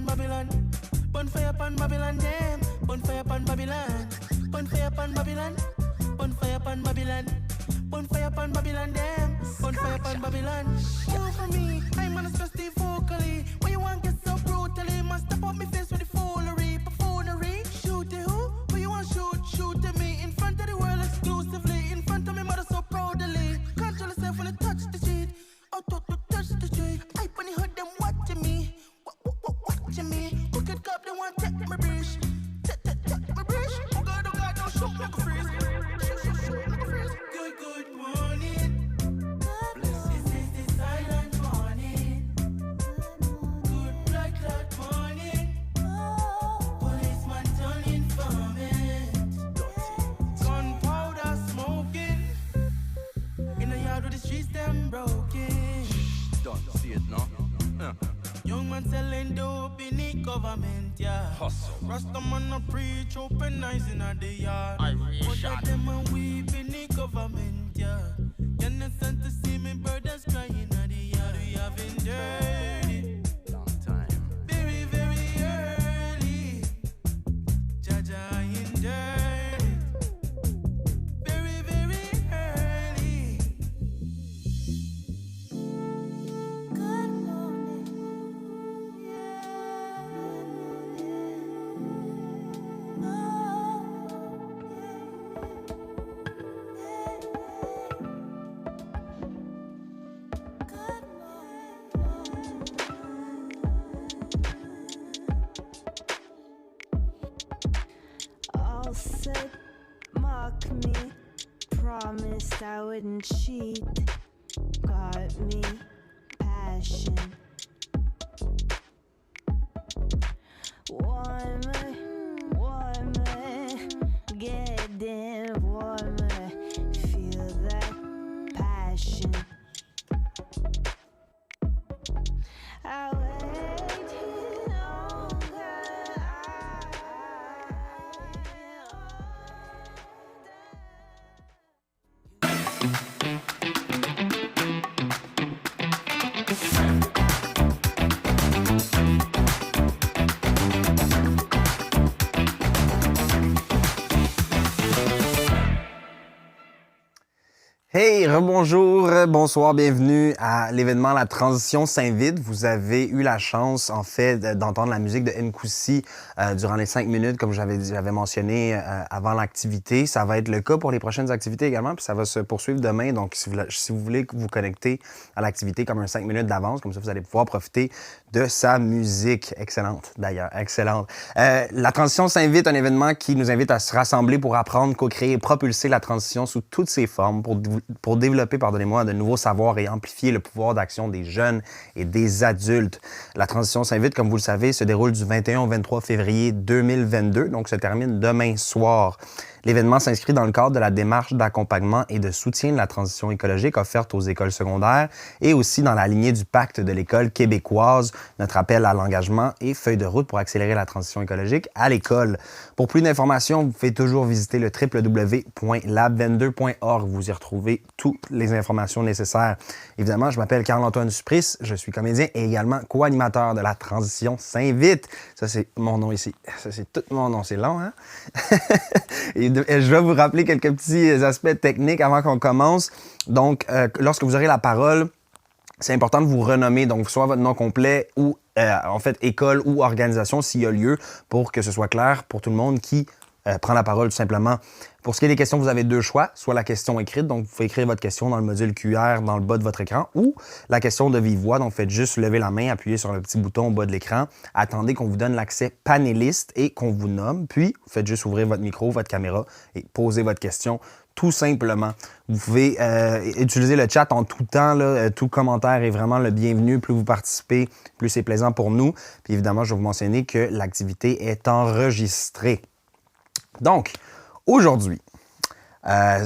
upon Babylon. Bonfire upon Babylon, damn. Bonfire upon Babylon. Bonfire upon Babylon. Bonfire upon Babylon. Bonfire upon Babylon, damn. Bonfire upon Babylon. You for me, I'm on a stressed vocally. Why you want get so brutally? Must step up me face with the foolery, buffoonery. Shoot it who? Who you want shoot? Shoot at me in front of the world exclusively. In front of me mother so proudly. Control yourself when you touch the street. Oh, touch the street. I when you heard them watching me. Watching me. Wicked cop, they want take my bridge. Take my bridge. Oh God, don't shoot like a freeze. Shoot like a freeze. Good morning. This is the silent morning. Good black cloud morning. Policeman turn informant. Gunpowder smoking. In the yard with the streets them broken. Don't see it now. Young man selling dope in the government, yeah. Hustle. Rastaman a preach, open eyes in the yard. But of them a weep in the government, yeah. You're not sent to see me brothers crying at the yard. We have been dirty. Long time. Very, very early. Jaja in dirty. Very, very early. Good morning. All said, mock me, promised I wouldn't cheat. Got me passion. Warmer, getting warmer. Feel that passion. I waited longer. Hey, rebonjour, bonsoir, bienvenue à l'événement La Transition s'invite. Vous avez eu la chance, en fait, d'entendre la musique de Nkoussi durant les 5 minutes, comme j'avais mentionné avant l'activité. Ça va être le cas pour les prochaines activités également, puis ça va se poursuivre demain. Donc, si vous voulez vous connecter à l'activité comme un 5 minutes d'avance, comme ça, vous allez pouvoir profiter de sa musique. Excellente, d'ailleurs, excellente. La Transition s'invite, un événement qui nous invite à se rassembler pour apprendre, co-créer et propulser la transition sous toutes ses formes pour développer, de nouveaux savoirs et amplifier le pouvoir d'action des jeunes et des adultes. La transition s'invite, comme vous le savez, se déroule du 21 au 23 février 2022, donc se termine demain soir. L'événement s'inscrit dans le cadre de la démarche d'accompagnement et de soutien de la transition écologique offerte aux écoles secondaires et aussi dans la lignée du pacte de l'école québécoise, notre appel à l'engagement et feuille de route pour accélérer la transition écologique à l'école. Pour plus d'informations, vous pouvez toujours visiter le www.lab22.org. Vous y retrouvez toutes les informations nécessaires. Évidemment, je m'appelle Carl-Antoine Supris, je suis comédien et également co-animateur de La Transition s'invite. Ça, c'est mon nom ici. Ça, c'est tout mon nom. C'est long, hein? Et je vais vous rappeler quelques petits aspects techniques avant qu'on commence. Donc, lorsque vous aurez la parole, c'est important de vous renommer, donc soit votre nom complet ou en fait école ou organisation s'il y a lieu, pour que ce soit clair pour tout le monde qui prend la parole tout simplement. Pour ce qui est des questions, vous avez deux choix, soit la question écrite, donc vous pouvez écrire votre question dans le module QR dans le bas de votre écran, ou la question de vive voix, donc faites juste lever la main, appuyez sur le petit bouton au bas de l'écran, attendez qu'on vous donne l'accès panéliste et qu'on vous nomme, puis vous faites juste ouvrir votre micro, votre caméra et poser votre question tout simplement. Vous pouvez utiliser le chat en tout temps, là, tout commentaire est vraiment le bienvenu, plus vous participez, plus c'est plaisant pour nous. Puis évidemment, je vais vous mentionner que l'activité est enregistrée. Donc, aujourd'hui,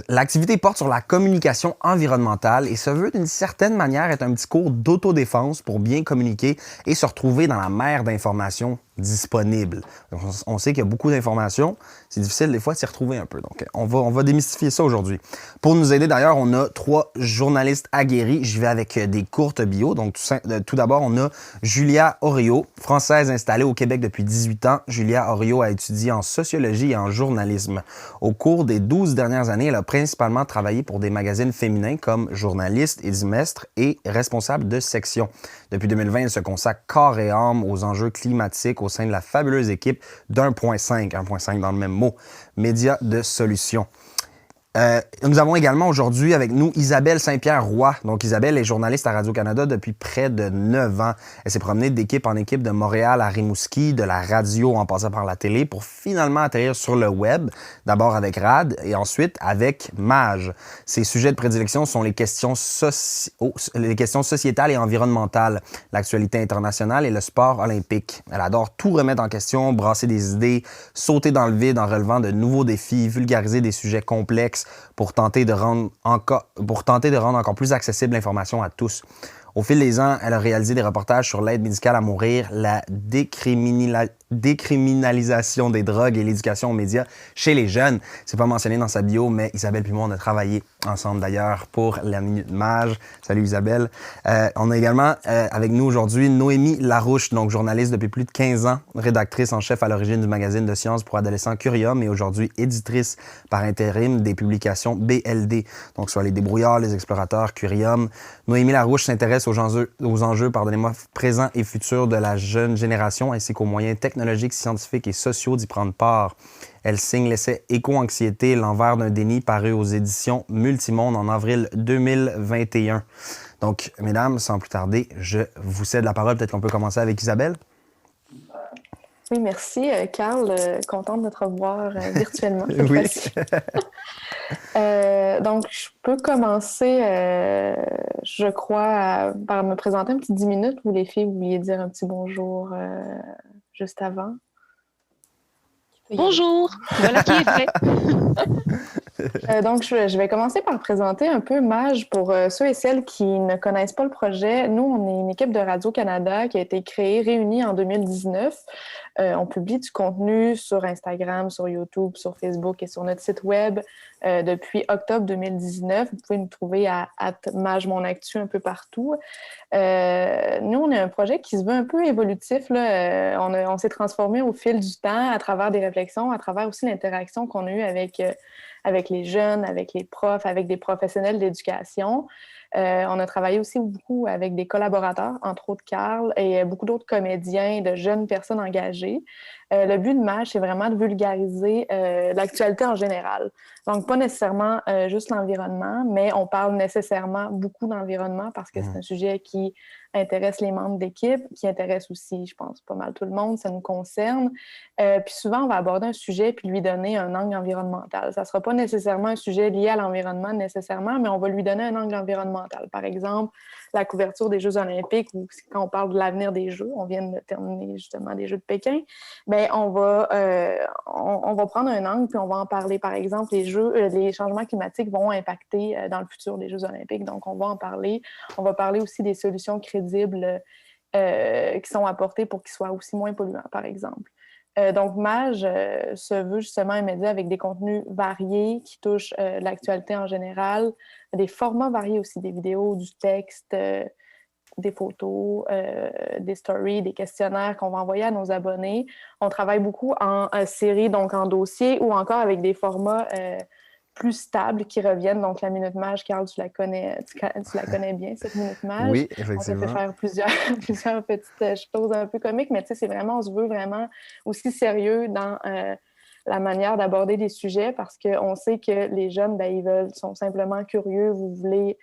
l'activité porte sur la communication environnementale et se veut d'une certaine manière être un petit cours d'autodéfense pour bien communiquer et se retrouver dans la mer d'informations disponible. Donc, on sait qu'il y a beaucoup d'informations. C'est difficile des fois de s'y retrouver un peu. Donc, on va démystifier ça aujourd'hui. Pour nous aider d'ailleurs, on a 3 journalistes aguerris. J'y vais avec des courtes bios. Donc, tout d'abord, on a Julia Orio, française installée au Québec depuis 18 ans. Julia Orio a étudié en sociologie et en journalisme. Au cours des 12 dernières années, elle a principalement travaillé pour des magazines féminins comme Journaliste, Edimestre et responsable de section. Depuis 2020, elle se consacre corps et âme aux enjeux climatiques au sein de la fabuleuse équipe d'1.5 dans le même mot, Médias de solutions. Nous avons également aujourd'hui avec nous Isabelle Saint-Pierre-Roy. Donc, Isabelle est journaliste à Radio-Canada depuis près de 9 ans. Elle s'est promenée d'équipe en équipe de Montréal à Rimouski, de la radio en passant par la télé, pour finalement atterrir sur le web, d'abord avec RAD et ensuite avec MAJ. Ses sujets de prédilection sont les questions sociétales et environnementales, l'actualité internationale et le sport olympique. Elle adore tout remettre en question, brasser des idées, sauter dans le vide en relevant de nouveaux défis, vulgariser des sujets complexes, pour tenter de rendre encore plus accessible l'information à tous. Au fil des ans, elle a réalisé des reportages sur l'aide médicale à mourir, la décriminalisation des drogues et l'éducation aux médias chez les jeunes. C'est pas mentionné dans sa bio, mais Isabelle et moi, on a travaillé ensemble d'ailleurs pour la Minute Mage. Salut Isabelle. On a également avec nous aujourd'hui Noémie Larouche, donc journaliste depuis plus de 15 ans, rédactrice en chef à l'origine du magazine de sciences pour adolescents Curium et aujourd'hui éditrice par intérim des publications BLD, donc soit les débrouillards, les explorateurs, Curium. Noémie Larouche s'intéresse aux enjeux présents et futurs de la jeune génération ainsi qu'aux moyens technologiques, scientifiques et sociaux d'y prendre part. Elle signe l'essai Éco-anxiété, l'envers d'un déni, paru aux éditions Multimonde en avril 2021. Donc, mesdames, sans plus tarder, je vous cède la parole. Peut-être qu'on peut commencer avec Isabelle. Oui, merci, Carl. Contente de te revoir virtuellement cette Oui. fois-ci. Donc, je peux commencer, je crois, par me présenter un petit 10 minutes où les filles, vous vouliez dire un petit bonjour juste avant. Bonjour, voilà qui est fait. Donc, je vais commencer par présenter un peu MAJ pour ceux et celles qui ne connaissent pas le projet. Nous, on est une équipe de Radio-Canada qui a été créée, réunie en 2019. On publie du contenu sur Instagram, sur YouTube, sur Facebook et sur notre site web depuis octobre 2019. Vous pouvez nous trouver à @MajMonActu un peu partout. Nous, on a un projet qui se veut un peu évolutif, là. On s'est transformé au fil du temps à travers des réflexions, à travers aussi l'interaction qu'on a eue avec les jeunes, avec les profs, avec des professionnels d'éducation. On a travaillé aussi beaucoup avec des collaborateurs, entre autres Carl, et beaucoup d'autres comédiens, de jeunes personnes engagées. Le but de MAJ, c'est vraiment de vulgariser l'actualité en général. Donc, pas nécessairement juste l'environnement, mais on parle nécessairement beaucoup d'environnement parce que c'est un sujet qui intéresse les membres d'équipe, qui intéresse aussi, je pense, pas mal tout le monde, ça nous concerne. Puis souvent, on va aborder un sujet puis lui donner un angle environnemental. Ça ne sera pas nécessairement un sujet lié à l'environnement nécessairement, mais on va lui donner un angle environnemental. Par exemple, la couverture des Jeux olympiques ou quand on parle de l'avenir des Jeux, on vient de terminer justement des Jeux de Pékin, bien, on va prendre un angle puis on va en parler. Par exemple, les changements climatiques vont impacter dans le futur des Jeux olympiques, donc on va en parler. On va parler aussi des solutions crédibles qui sont apportées pour qu'ils soient aussi moins polluants, par exemple. Donc, MAJ se veut justement un média avec des contenus variés qui touchent l'actualité en général, des formats variés aussi, des vidéos, du texte, des photos, des stories, des questionnaires qu'on va envoyer à nos abonnés. On travaille beaucoup en série, donc en dossier, ou encore avec des formats plus stables qui reviennent. Donc, la Minute Mage, Carl, tu la connais bien, cette Minute Mage. Oui, On s'est effectivement. fait faire plusieurs petites choses un peu comiques, mais tu sais, c'est vraiment, on se veut vraiment aussi sérieux dans la manière d'aborder des sujets parce qu'on sait que les jeunes, ben, sont simplement curieux, vous voulez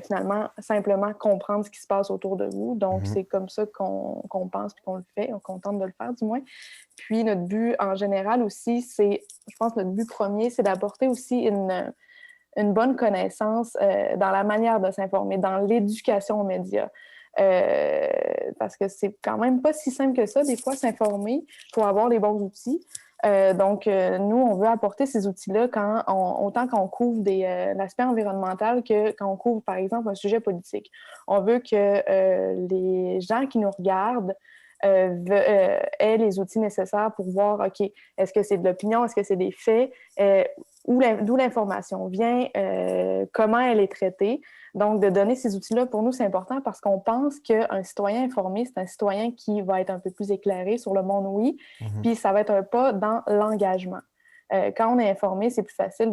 finalement simplement comprendre ce qui se passe autour de vous. Donc, c'est comme ça qu'on pense et qu'on le fait, qu'on tente de le faire du moins. Puis, notre but en général aussi, je pense que notre but premier, c'est d'apporter aussi une bonne connaissance dans la manière de s'informer, dans l'éducation aux médias. Parce que c'est quand même pas si simple que ça, des fois, s'informer. Il faut avoir les bons outils. Donc, nous, on veut apporter ces outils-là autant qu'on couvre l'aspect environnemental que quand on couvre, par exemple, un sujet politique. On veut que les gens qui nous regardent ait les outils nécessaires pour voir, OK, est-ce que c'est de l'opinion, est-ce que c'est des faits, d'où l'information vient, comment elle est traitée. Donc, de donner ces outils-là, pour nous, c'est important parce qu'on pense qu'un citoyen informé, c'est un citoyen qui va être un peu plus éclairé sur le monde, oui, puis ça va être un pas dans l'engagement. Quand on est informé, c'est plus facile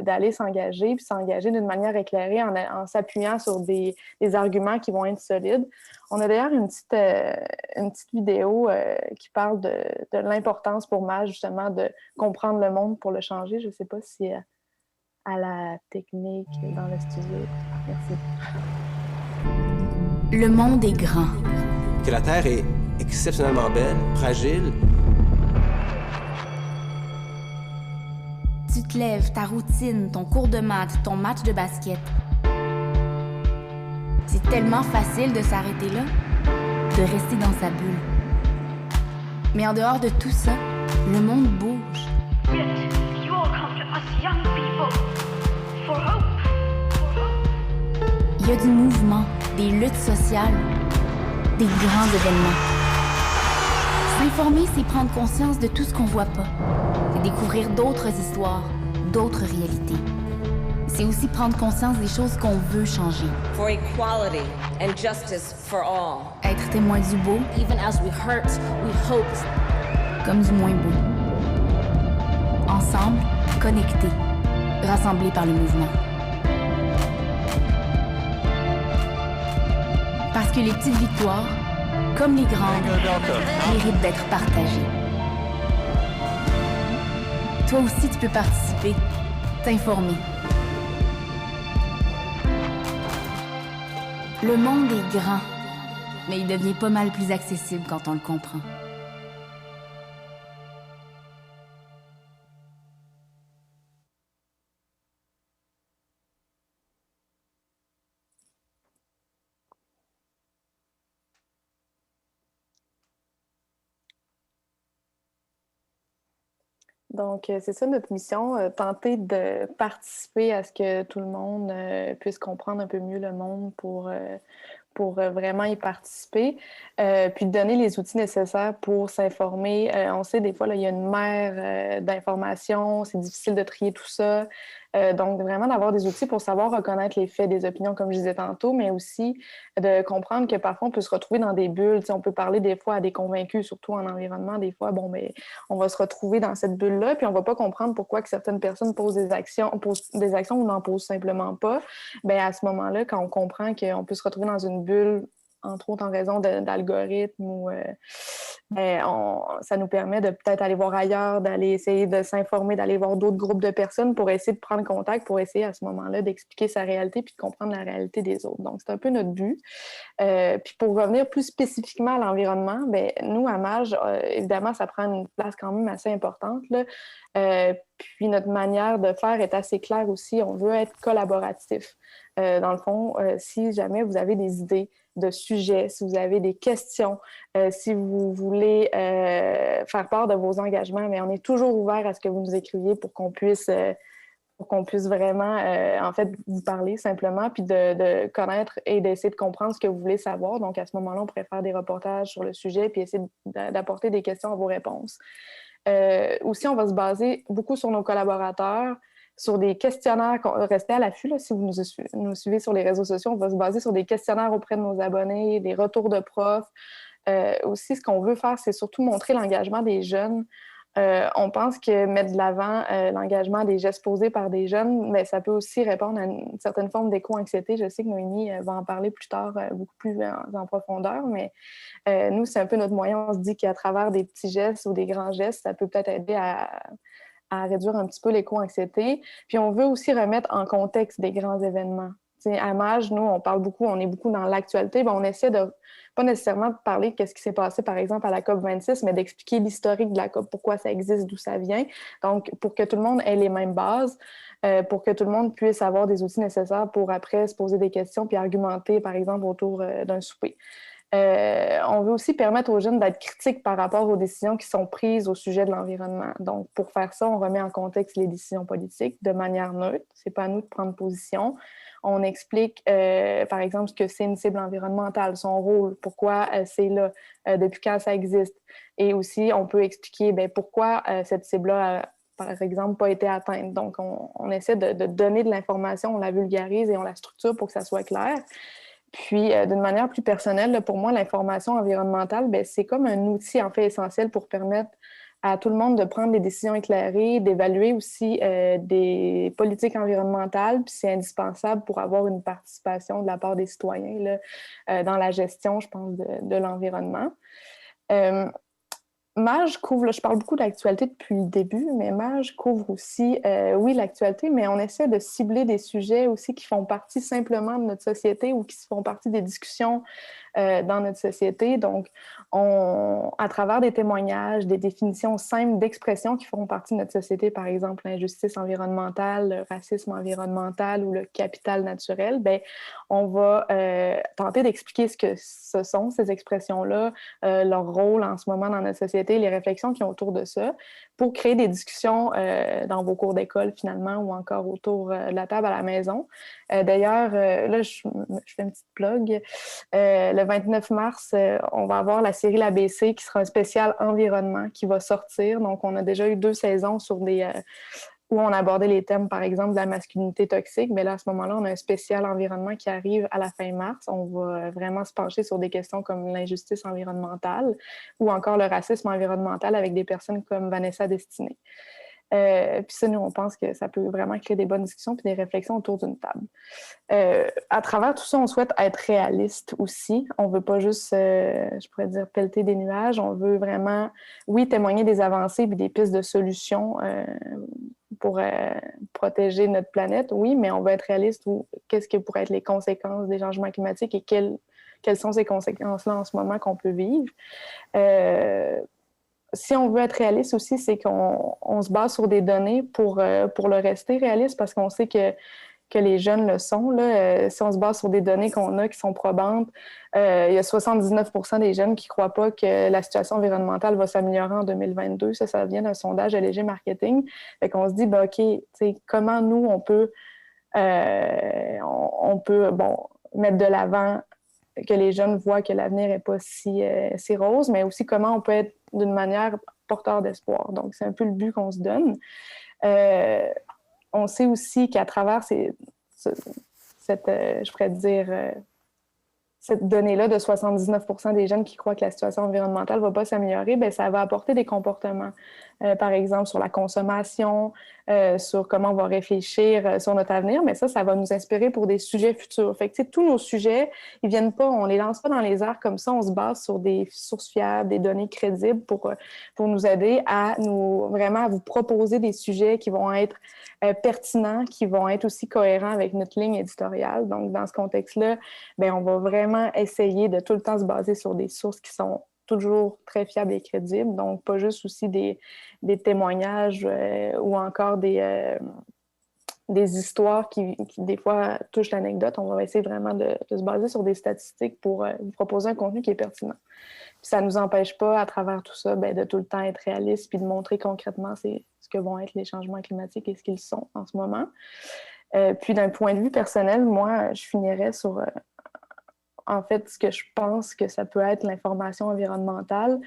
d'aller s'engager, puis s'engager d'une manière éclairée en s'appuyant sur des arguments qui vont être solides. On a d'ailleurs une petite vidéo qui parle de l'importance pour Maj, justement, de comprendre le monde pour le changer. Je ne sais pas si à la technique dans le studio. Merci. Le monde est grand. Que la Terre est exceptionnellement belle, fragile. Tu te lèves, ta routine, ton cours de maths, ton match de basket. C'est tellement facile de s'arrêter là, de rester dans sa bulle. Mais en dehors de tout ça, le monde bouge. Yet, you all come to us young people for hope. Il y a du mouvement, des luttes sociales, des grands événements. S'informer, c'est prendre conscience de tout ce qu'on voit pas. C'est découvrir d'autres histoires, d'autres réalités. C'est aussi prendre conscience des choses qu'on veut changer. For equality and justice for all. Être témoin du beau, Even as we hurt, we hope. comme du moins beau. Ensemble, connectés, rassemblés par le mouvement. Parce que les petites victoires, comme les grandes, méritent d'être partagées. Toi aussi, tu peux participer, t'informer. Le monde est grand, mais il devient pas mal plus accessible quand on le comprend. Donc, c'est ça notre mission, tenter de participer à ce que tout le monde puisse comprendre un peu mieux le monde pour vraiment y participer, puis de donner les outils nécessaires pour s'informer. On sait, des fois, là, il y a une mer d'informations, c'est difficile de trier tout ça. Donc, vraiment d'avoir des outils pour savoir reconnaître les faits des opinions, comme je disais tantôt, mais aussi de comprendre que parfois, on peut se retrouver dans des bulles. Tu sais, on peut parler des fois à des convaincus, surtout en environnement. Des fois, bon, mais on va se retrouver dans cette bulle-là, puis on va pas comprendre pourquoi que certaines personnes posent des actions ou n'en posent simplement pas. Bien, à ce moment-là, quand on comprend qu'on peut se retrouver dans une bulle, entre autres en raison d'algorithmes, ou ça nous permet de peut-être aller voir ailleurs, d'aller essayer de s'informer, d'aller voir d'autres groupes de personnes pour essayer de prendre contact, pour essayer à ce moment-là d'expliquer sa réalité puis de comprendre la réalité des autres. Donc, c'est un peu notre but. Puis pour revenir plus spécifiquement à l'environnement, bien, nous, à Maj, évidemment, ça prend une place quand même assez importante, là. Puis notre manière de faire est assez claire aussi. On veut être collaboratif. Dans le fond, si jamais vous avez des idées de sujets, si vous avez des questions, si vous voulez faire part de vos engagements, mais on est toujours ouvert à ce que vous nous écriviez pour qu'on puisse vraiment, en fait, vous parler simplement, puis de connaître et d'essayer de comprendre ce que vous voulez savoir. Donc, à ce moment-là, on pourrait faire des reportages sur le sujet puis essayer d'apporter des questions à vos réponses. Aussi, on va se baser beaucoup sur nos collaborateurs, sur des questionnaires. Restez à l'affût, là, si vous nous suivez sur les réseaux sociaux, on va se baser sur des questionnaires auprès de nos abonnés, des retours de profs. Aussi, ce qu'on veut faire, c'est surtout montrer l'engagement des jeunes. On pense que mettre de l'avant l'engagement des gestes posés par des jeunes, mais ça peut aussi répondre à une certaine forme d'éco-anxiété. Je sais que Noémie va en parler plus tard, beaucoup plus en profondeur, mais nous, c'est un peu notre moyen. On se dit qu'à travers des petits gestes ou des grands gestes, ça peut peut-être aider à réduire un petit peu l'éco-anxiété. Puis on veut aussi remettre en contexte des grands événements. T'sais, à Maj, nous, on est beaucoup dans l'actualité. On essaie de pas nécessairement parler de ce qui s'est passé, par exemple, à la COP26, mais d'expliquer l'historique de la COP, pourquoi ça existe, d'où ça vient. Donc, pour que tout le monde ait les mêmes bases, pour que tout le monde puisse avoir des outils nécessaires pour après se poser des questions puis argumenter, par exemple, autour d'un souper. On veut aussi permettre aux jeunes d'être critiques par rapport aux décisions qui sont prises au sujet de l'environnement. Donc, pour faire ça, on remet en contexte les décisions politiques de manière neutre. C'est pas à nous de prendre position. On explique, par exemple, ce que c'est une cible environnementale, son rôle, pourquoi c'est là, depuis quand ça existe. Et aussi, on peut expliquer pourquoi cette cible-là a, par exemple, pas été atteinte. Donc, on essaie de donner de l'information, on la vulgarise et on la structure pour que ça soit clair. Puis, d'une manière plus personnelle, là, pour moi, l'information environnementale, c'est comme un outil, en fait, essentiel pour permettre à tout le monde de prendre des décisions éclairées, d'évaluer aussi des politiques environnementales, puis c'est indispensable pour avoir une participation de la part des citoyens là, dans la gestion, je pense, de l'environnement. Mage couvre, là, je parle beaucoup d'actualité depuis le début, mais Mage couvre aussi, oui, l'actualité, mais on essaie de cibler des sujets aussi qui font partie simplement de notre société ou qui font partie des discussions dans notre société. Donc, à travers des témoignages, des définitions simples d'expressions qui font partie de notre société, par exemple l'injustice environnementale, le racisme environnemental ou le capital naturel, on va tenter d'expliquer ce que ce sont, ces expressions-là, leur rôle en ce moment dans notre société, les réflexions qui ont autour de ça, pour créer des discussions dans vos cours d'école, finalement, ou encore autour de la table à la maison. D'ailleurs, là, je fais une petite plug. Le 29 mars, on va avoir la série l'ABC qui sera un spécial environnement qui va sortir. Donc, on a déjà eu 2 saisons sur où on abordait les thèmes, par exemple, de la masculinité toxique. Mais là, à ce moment-là, on a un spécial environnement qui arrive à la fin mars. On va vraiment se pencher sur des questions comme l'injustice environnementale ou encore le racisme environnemental avec des personnes comme Vanessa Destinée. Puis ça, nous, on pense que ça peut vraiment créer des bonnes discussions puis des réflexions autour d'une table. À travers tout ça, on souhaite être réaliste aussi. On veut pas juste, je pourrais dire, pelleter des nuages. On veut vraiment, oui, témoigner des avancées puis des pistes de solutions pour protéger notre planète, oui, mais on veut être réaliste ou qu'est-ce que pourraient être les conséquences des changements climatiques et quelles sont ces conséquences-là en ce moment qu'on peut vivre. Si on veut être réaliste aussi, c'est qu'on se base sur des données pour le rester réaliste parce qu'on sait que les jeunes le sont. Là. Si on se base sur des données qu'on a qui sont probantes, il y a 79% des jeunes qui ne croient pas que la situation environnementale va s'améliorer en 2022. Ça vient d'un sondage de Léger Marketing. Fait qu'on se dit, OK, comment nous, on peut mettre de l'avant que les jeunes voient que l'avenir n'est pas si rose, mais aussi comment on peut être d'une manière porteur d'espoir. Donc, c'est un peu le but qu'on se donne. On sait aussi qu'à travers je pourrais dire, cette donnée-là de 79% des jeunes qui croient que la situation environnementale ne va pas s'améliorer, ça va apporter des comportements. Par exemple, sur la consommation, sur comment on va réfléchir sur notre avenir, mais ça va nous inspirer pour des sujets futurs. Fait que, tous nos sujets, ils viennent pas, on les lance pas dans les airs comme ça, on se base sur des sources fiables, des données crédibles pour nous aider à vous proposer des sujets qui vont être pertinents, qui vont être aussi cohérents avec notre ligne éditoriale. Donc, dans ce contexte-là, on va vraiment essayer de tout le temps se baser sur des sources qui sont toujours très fiables et crédibles. Donc, pas juste aussi des témoignages ou encore des histoires qui, des fois, touchent l'anecdote. On va essayer vraiment de se baser sur des statistiques pour vous proposer un contenu qui est pertinent. Puis ça ne nous empêche pas, à travers tout ça, de tout le temps être réaliste puis de montrer concrètement ce que vont être les changements climatiques et ce qu'ils sont en ce moment. Puis, d'un point de vue personnel, moi, je finirais sur... en fait, ce que je pense que ça peut être l'information environnementale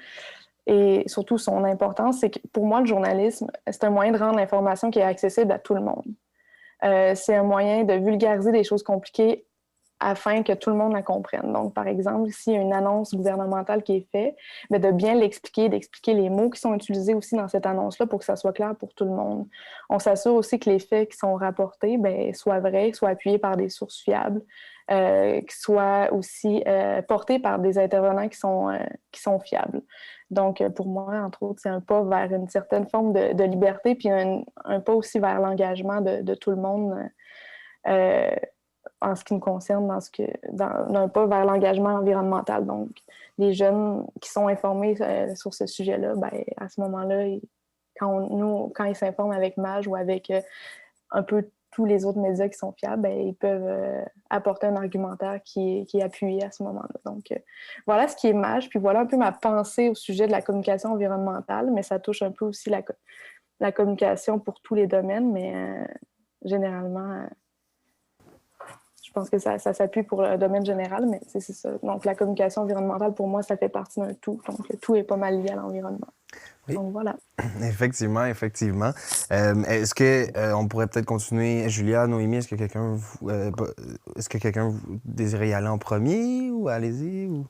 et surtout son importance, c'est que pour moi, le journalisme, c'est un moyen de rendre l'information qui est accessible à tout le monde. C'est un moyen de vulgariser des choses compliquées afin que tout le monde la comprenne. Donc, par exemple, s'il y a une annonce gouvernementale qui est faite, de bien l'expliquer, d'expliquer les mots qui sont utilisés aussi dans cette annonce-là pour que ça soit clair pour tout le monde. On s'assure aussi que les faits qui sont rapportés soient vrais, soient appuyés par des sources fiables, qui soient aussi portés par des intervenants qui sont fiables. Donc, pour moi, entre autres, c'est un pas vers une certaine forme de liberté, puis un pas aussi vers l'engagement de tout le monde en ce qui me concerne, d'un pas vers l'engagement environnemental. Donc, les jeunes qui sont informés sur ce sujet-là, à ce moment-là, quand ils s'informent avec Mage ou avec un peu tous les autres médias qui sont fiables, ils peuvent apporter un argumentaire qui est appuyé à ce moment-là. Donc, voilà ce qui est Mage, puis voilà un peu ma pensée au sujet de la communication environnementale, mais ça touche un peu aussi la communication pour tous les domaines, mais généralement, je pense que ça s'appuie pour le domaine général, mais c'est ça. Donc, la communication environnementale, pour moi, ça fait partie d'un tout. Donc, le tout est pas mal lié à l'environnement. Oui. Donc, voilà. Effectivement. Est-ce qu'on pourrait peut-être continuer? Julia, Noémie, est-ce que quelqu'un désirait y aller en premier ou allez-y? Ou...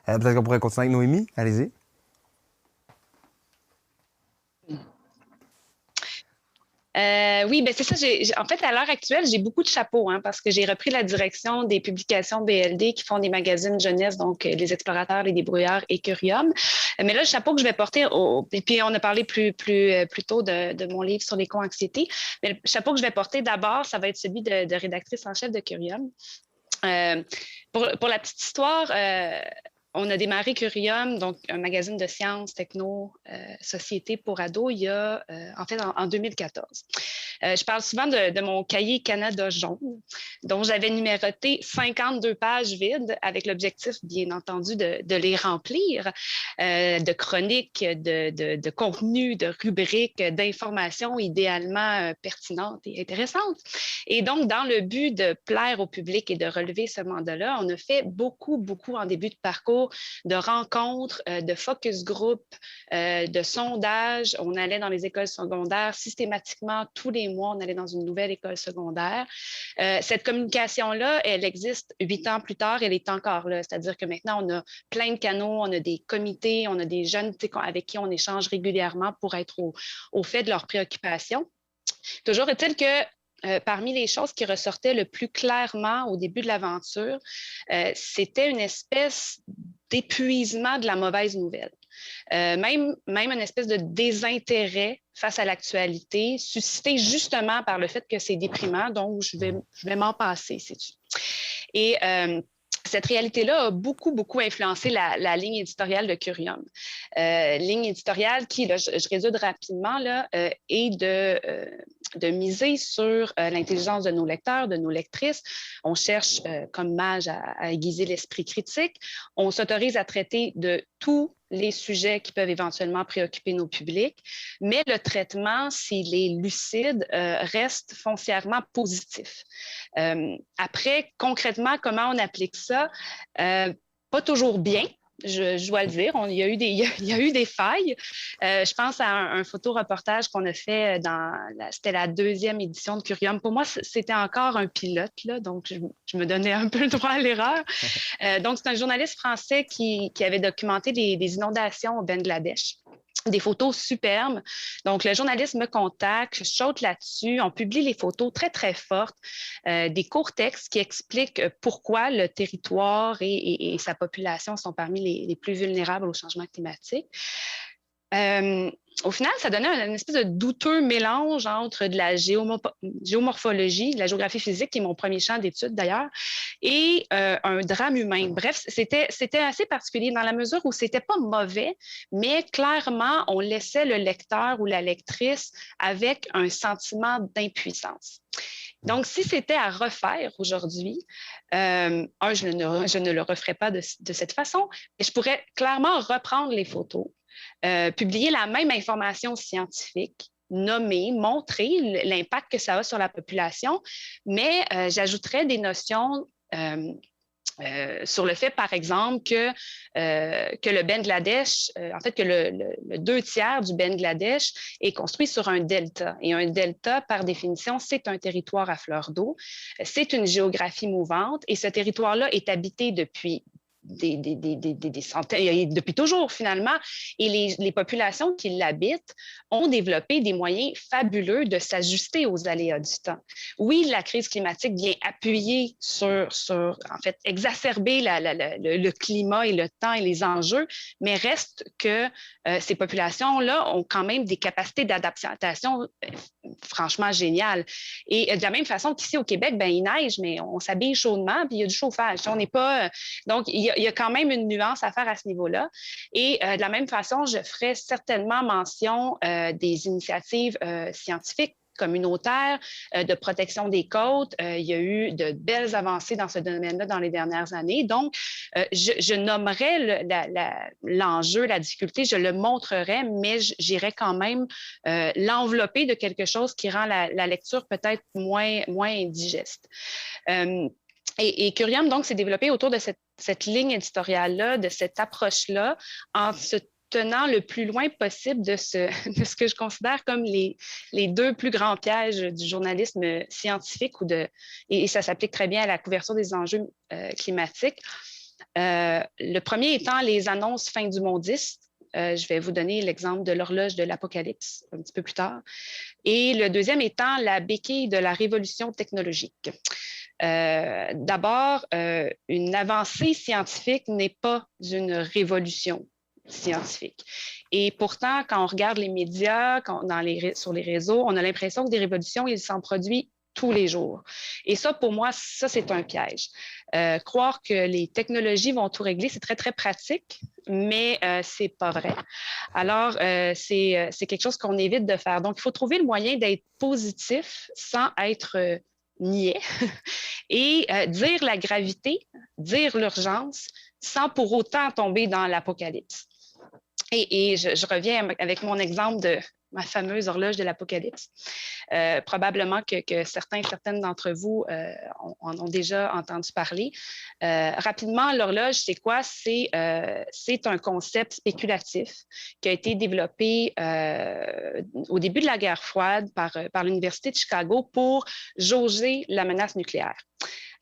peut-être qu'on pourrait continuer avec Noémie. Allez-y. Oui, ben c'est ça. En fait, à l'heure actuelle, j'ai beaucoup de chapeaux parce que j'ai repris la direction des publications BLD qui font des magazines jeunesse, donc Les Explorateurs, Les Débrouillards et Curium. Mais là, le chapeau que je vais porter, et puis on a parlé plus tôt de mon livre sur l'éco-anxiété, mais le chapeau que je vais porter d'abord, ça va être celui de rédactrice en chef de Curium. Pour la petite histoire, on a démarré Curium, donc un magazine de sciences, techno, société pour ados, il y a, en 2014. Je parle souvent de mon cahier Canada jaune, dont j'avais numéroté 52 pages vides avec l'objectif, bien entendu, de les remplir de chroniques, de contenus, de rubriques, d'informations idéalement pertinentes et intéressantes. Et donc, dans le but de plaire au public et de relever ce mandat-là, on a fait beaucoup en début de parcours de rencontres, de focus group, de sondages. On allait dans les écoles secondaires systématiquement, tous les mois, on allait dans une nouvelle école secondaire. Cette communication-là, elle existe 8 ans plus tard, elle est encore là. C'est-à-dire que maintenant, on a plein de canaux, on a des comités, on a des jeunes avec qui on échange régulièrement pour être au fait de leurs préoccupations. Toujours est-il que parmi les choses qui ressortaient le plus clairement au début de l'aventure, c'était une espèce d'épuisement de la mauvaise nouvelle. Même une espèce de désintérêt face à l'actualité, suscité justement par le fait que c'est déprimant, donc je vais m'en passer, sais-tu. Et cette réalité-là a beaucoup influencé la ligne éditoriale de Curium. Ligne éditoriale qui, là, je résume rapidement, là, est de miser sur l'intelligence de nos lecteurs, de nos lectrices. On cherche comme mage à aiguiser l'esprit critique. On s'autorise à traiter de tous les sujets qui peuvent éventuellement préoccuper nos publics, mais le traitement, s'il est lucide, reste foncièrement positif. Après, concrètement, comment on applique ça? Pas toujours bien. Je dois le dire, il y a eu des failles. Je pense à un photoreportage qu'on a fait c'était la 2e édition de Curium. Pour moi, c'était encore un pilote, là, donc je me donnais un peu le droit à l'erreur. Donc, c'est un journaliste français qui avait documenté des inondations au Bangladesh. Des photos superbes. Donc, le journaliste me contacte, je saute là-dessus. On publie les photos très fortes, des courts textes qui expliquent pourquoi le territoire et sa population sont parmi les plus vulnérables au changement climatique. Au final, ça donnait une espèce de douteux mélange entre de la géomorphologie, de la géographie physique, qui est mon premier champ d'étude d'ailleurs, et un drame humain. Bref, c'était assez particulier dans la mesure où c'était pas mauvais, mais clairement, on laissait le lecteur ou la lectrice avec un sentiment d'impuissance. Donc, si c'était à refaire aujourd'hui, je ne le referais pas de cette façon, mais je pourrais clairement reprendre les photos, publier la même information scientifique, nommer, montrer l'impact que ça a sur la population, mais j'ajouterais des notions sur le fait, par exemple, que le Bangladesh, en fait, que le 2/3 du Bangladesh est construit sur un delta. Et un delta, par définition, c'est un territoire à fleur d'eau. C'est une géographie mouvante et ce territoire-là est habité depuis des centaines, depuis toujours finalement, et les populations qui l'habitent ont développé des moyens fabuleux de s'ajuster aux aléas du temps. Oui, la crise climatique vient appuyer en fait, exacerber le climat et le temps et les enjeux, mais reste que ces populations-là ont quand même des capacités d'adaptation franchement géniales. Et de la même façon qu'ici au Québec, il neige, mais on s'habille chaudement, puis il y a du chauffage. On n'est pas... Donc, il y a quand même une nuance à faire à ce niveau-là. Et de la même façon, je ferai certainement mention des initiatives scientifiques communautaire, de protection des côtes. Il y a eu de belles avancées dans ce domaine-là dans les dernières années. Donc, je nommerais l'enjeu, la difficulté, je le montrerais, mais j'irais quand même l'envelopper de quelque chose qui rend la lecture peut-être moins indigeste. Et Curium, donc, s'est développé autour de cette ligne éditoriale-là, de cette approche-là, en se tenant le plus loin possible de ce que je considère comme les deux plus grands pièges du journalisme scientifique et ça s'applique très bien à la couverture des enjeux climatiques. Le premier étant les annonces fin du mondiste. Je vais vous donner l'exemple de l'horloge de l'Apocalypse un petit peu plus tard. Et le deuxième étant la béquille de la révolution technologique. D'abord, une avancée scientifique n'est pas une révolution scientifique. Et pourtant, quand on regarde les médias, sur les réseaux, on a l'impression que des révolutions, il s'en produit tous les jours. Et ça, pour moi, ça, c'est un piège. Croire que les technologies vont tout régler, c'est très, très pratique, mais c'est pas vrai. Alors, c'est quelque chose qu'on évite de faire. Donc, il faut trouver le moyen d'être positif sans être niais et dire la gravité, dire l'urgence, sans pour autant tomber dans l'apocalypse. Et je reviens avec mon exemple de ma fameuse horloge de l'Apocalypse. Probablement que certaines d'entre vous en ont déjà entendu parler. Rapidement, l'horloge, c'est quoi? C'est un concept spéculatif qui a été développé au début de la guerre froide par l'Université de Chicago pour jauger la menace nucléaire.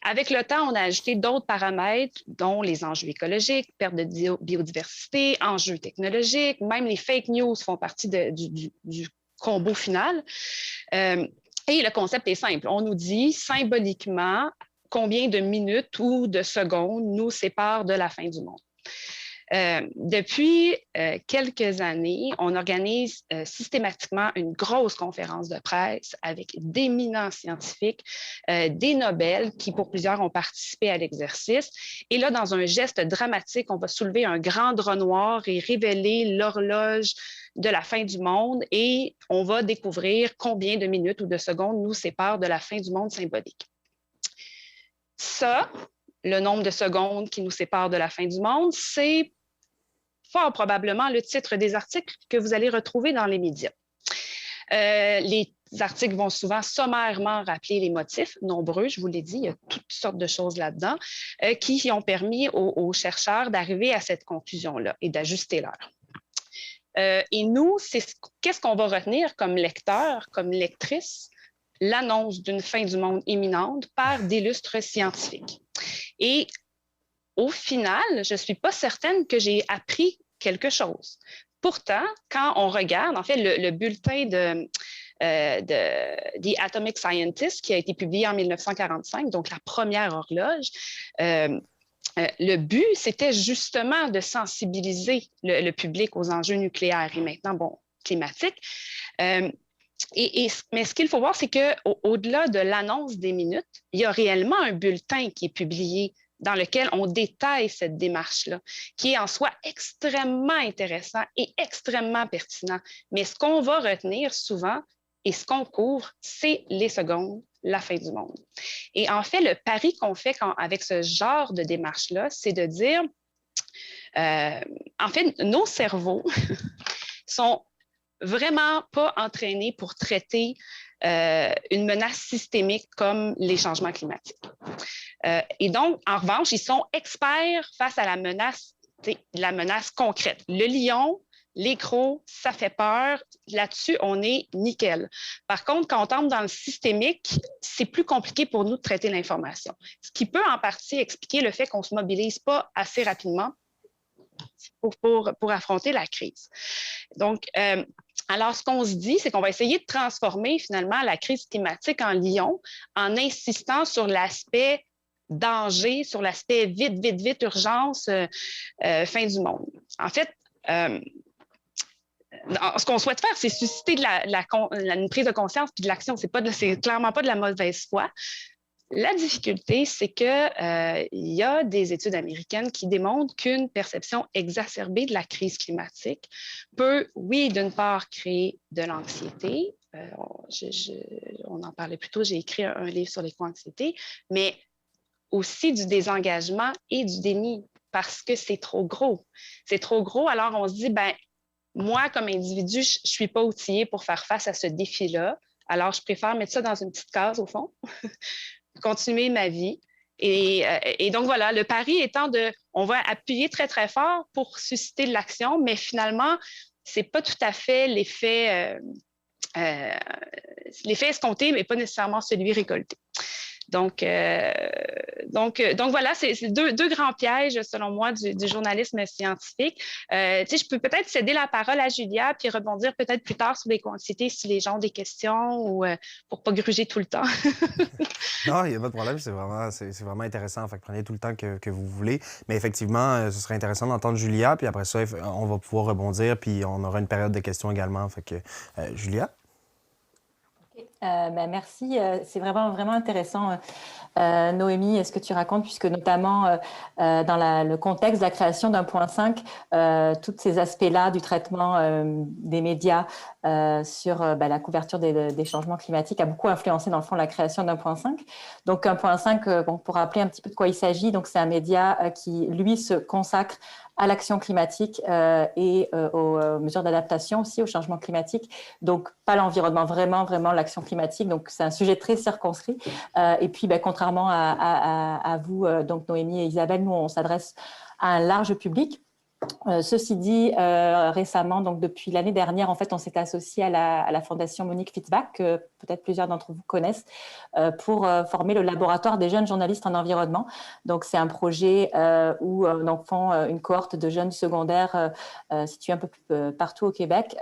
Avec le temps, on a ajouté d'autres paramètres, dont les enjeux écologiques, perte de biodiversité, enjeux technologiques, même les fake news font partie du combo final. Et le concept est simple. On nous dit symboliquement combien de minutes ou de secondes nous séparent de la fin du monde. Depuis quelques années, on organise systématiquement une grosse conférence de presse avec d'éminents scientifiques, des Nobel qui, pour plusieurs, ont participé à l'exercice. Et là, dans un geste dramatique, on va soulever un grand drap noir et révéler l'horloge de la fin du monde et on va découvrir combien de minutes ou de secondes nous séparent de la fin du monde symbolique. Ça, le nombre de secondes qui nous séparent de la fin du monde, c'est fort probablement le titre des articles que vous allez retrouver dans les médias. Les articles vont souvent sommairement rappeler les motifs, nombreux, je vous l'ai dit, il y a toutes sortes de choses là-dedans, qui ont permis aux chercheurs d'arriver à cette conclusion-là et d'ajuster l'heure. Et nous, qu'est-ce qu'on va retenir comme lecteur, comme lectrice? L'annonce d'une fin du monde imminente par d'illustres scientifiques. Et au final, je ne suis pas certaine que j'ai appris quelque chose. Pourtant, quand on regarde, en fait, le bulletin de The Atomic Scientist qui a été publié en 1945, donc la première horloge, le but, c'était justement de sensibiliser le public aux enjeux nucléaires et maintenant, bon, climatiques. Mais ce qu'il faut voir, c'est qu'au-delà de l'annonce des minutes, il y a réellement un bulletin qui est publié dans lequel on détaille cette démarche-là, qui est en soi extrêmement intéressant et extrêmement pertinent. Mais ce qu'on va retenir souvent et ce qu'on couvre, c'est les secondes, la fin du monde. Et en fait, le pari qu'on fait avec ce genre de démarche-là, c'est de dire, en fait, nos cerveaux sont vraiment pas entraînés pour traiter une menace systémique comme les changements climatiques. Et donc, en revanche, ils sont experts face à la menace concrète. Le lion, les crocs, ça fait peur. Là-dessus, on est nickel. Par contre, quand on tombe dans le systémique, c'est plus compliqué pour nous de traiter l'information. Ce qui peut en partie expliquer le fait qu'on ne se mobilise pas assez rapidement pour affronter la crise. Donc, alors, ce qu'on se dit, c'est qu'on va essayer de transformer finalement la crise climatique en lion en insistant sur l'aspect danger, sur l'aspect vite, urgence, fin du monde. En fait, ce qu'on souhaite faire, c'est susciter une prise de conscience puis de l'action. C'est clairement pas de la mauvaise foi. La difficulté, c'est qu'il y a des études américaines qui démontrent qu'une perception exacerbée de la crise climatique peut, oui, d'une part, créer de l'anxiété on en parlait plus tôt, j'ai écrit un livre sur l'éco-anxiété, mais aussi du désengagement et du déni parce que c'est trop gros. C'est trop gros, alors on se dit, ben moi, comme individu, je ne suis pas outillée pour faire face à ce défi-là, alors je préfère mettre ça dans une petite case, au fond, continuer ma vie. Et donc, voilà, le pari étant on va appuyer très, très fort pour susciter de l'action, mais finalement, ce n'est pas tout à fait l'effet escompté, mais pas nécessairement celui récolté. Donc voilà, c'est deux grands pièges, selon moi, du journalisme scientifique. Je peux peut-être céder la parole à Julia, puis rebondir peut-être plus tard sur l'éco-anxiété si les gens ont des questions ou pour ne pas gruger tout le temps. Non, il n'y a pas de problème, c'est vraiment intéressant. Fait que prenez tout le temps que vous voulez. Mais effectivement, ce serait intéressant d'entendre Julia, puis après ça, on va pouvoir rebondir, puis on aura une période de questions également. Fait que, Julia? Merci, c'est vraiment intéressant, Noémie, ce que tu racontes, puisque notamment dans le contexte de la création d'1.5, tous ces aspects-là du traitement des médias sur la couverture des changements climatiques a beaucoup influencé dans le fond la création d'1.5. Donc 1.5, pour rappeler un petit peu de quoi il s'agit, donc c'est un média qui, lui, se consacre à l'action climatique et aux mesures d'adaptation aussi au changement climatique. Donc, pas l'environnement, vraiment l'action climatique. Donc, c'est un sujet très circonscrit. Et puis, contrairement à vous, donc Noémie et Isabelle, nous, on s'adresse à un large public. Ceci dit, récemment, donc depuis l'année dernière, en fait, on s'est associé à la Fondation Monique Fitzbach, que peut-être plusieurs d'entre vous connaissent, pour former le laboratoire des jeunes journalistes en environnement. Donc, c'est un projet où donc, font une cohorte de jeunes du secondaire situés un peu plus partout au Québec,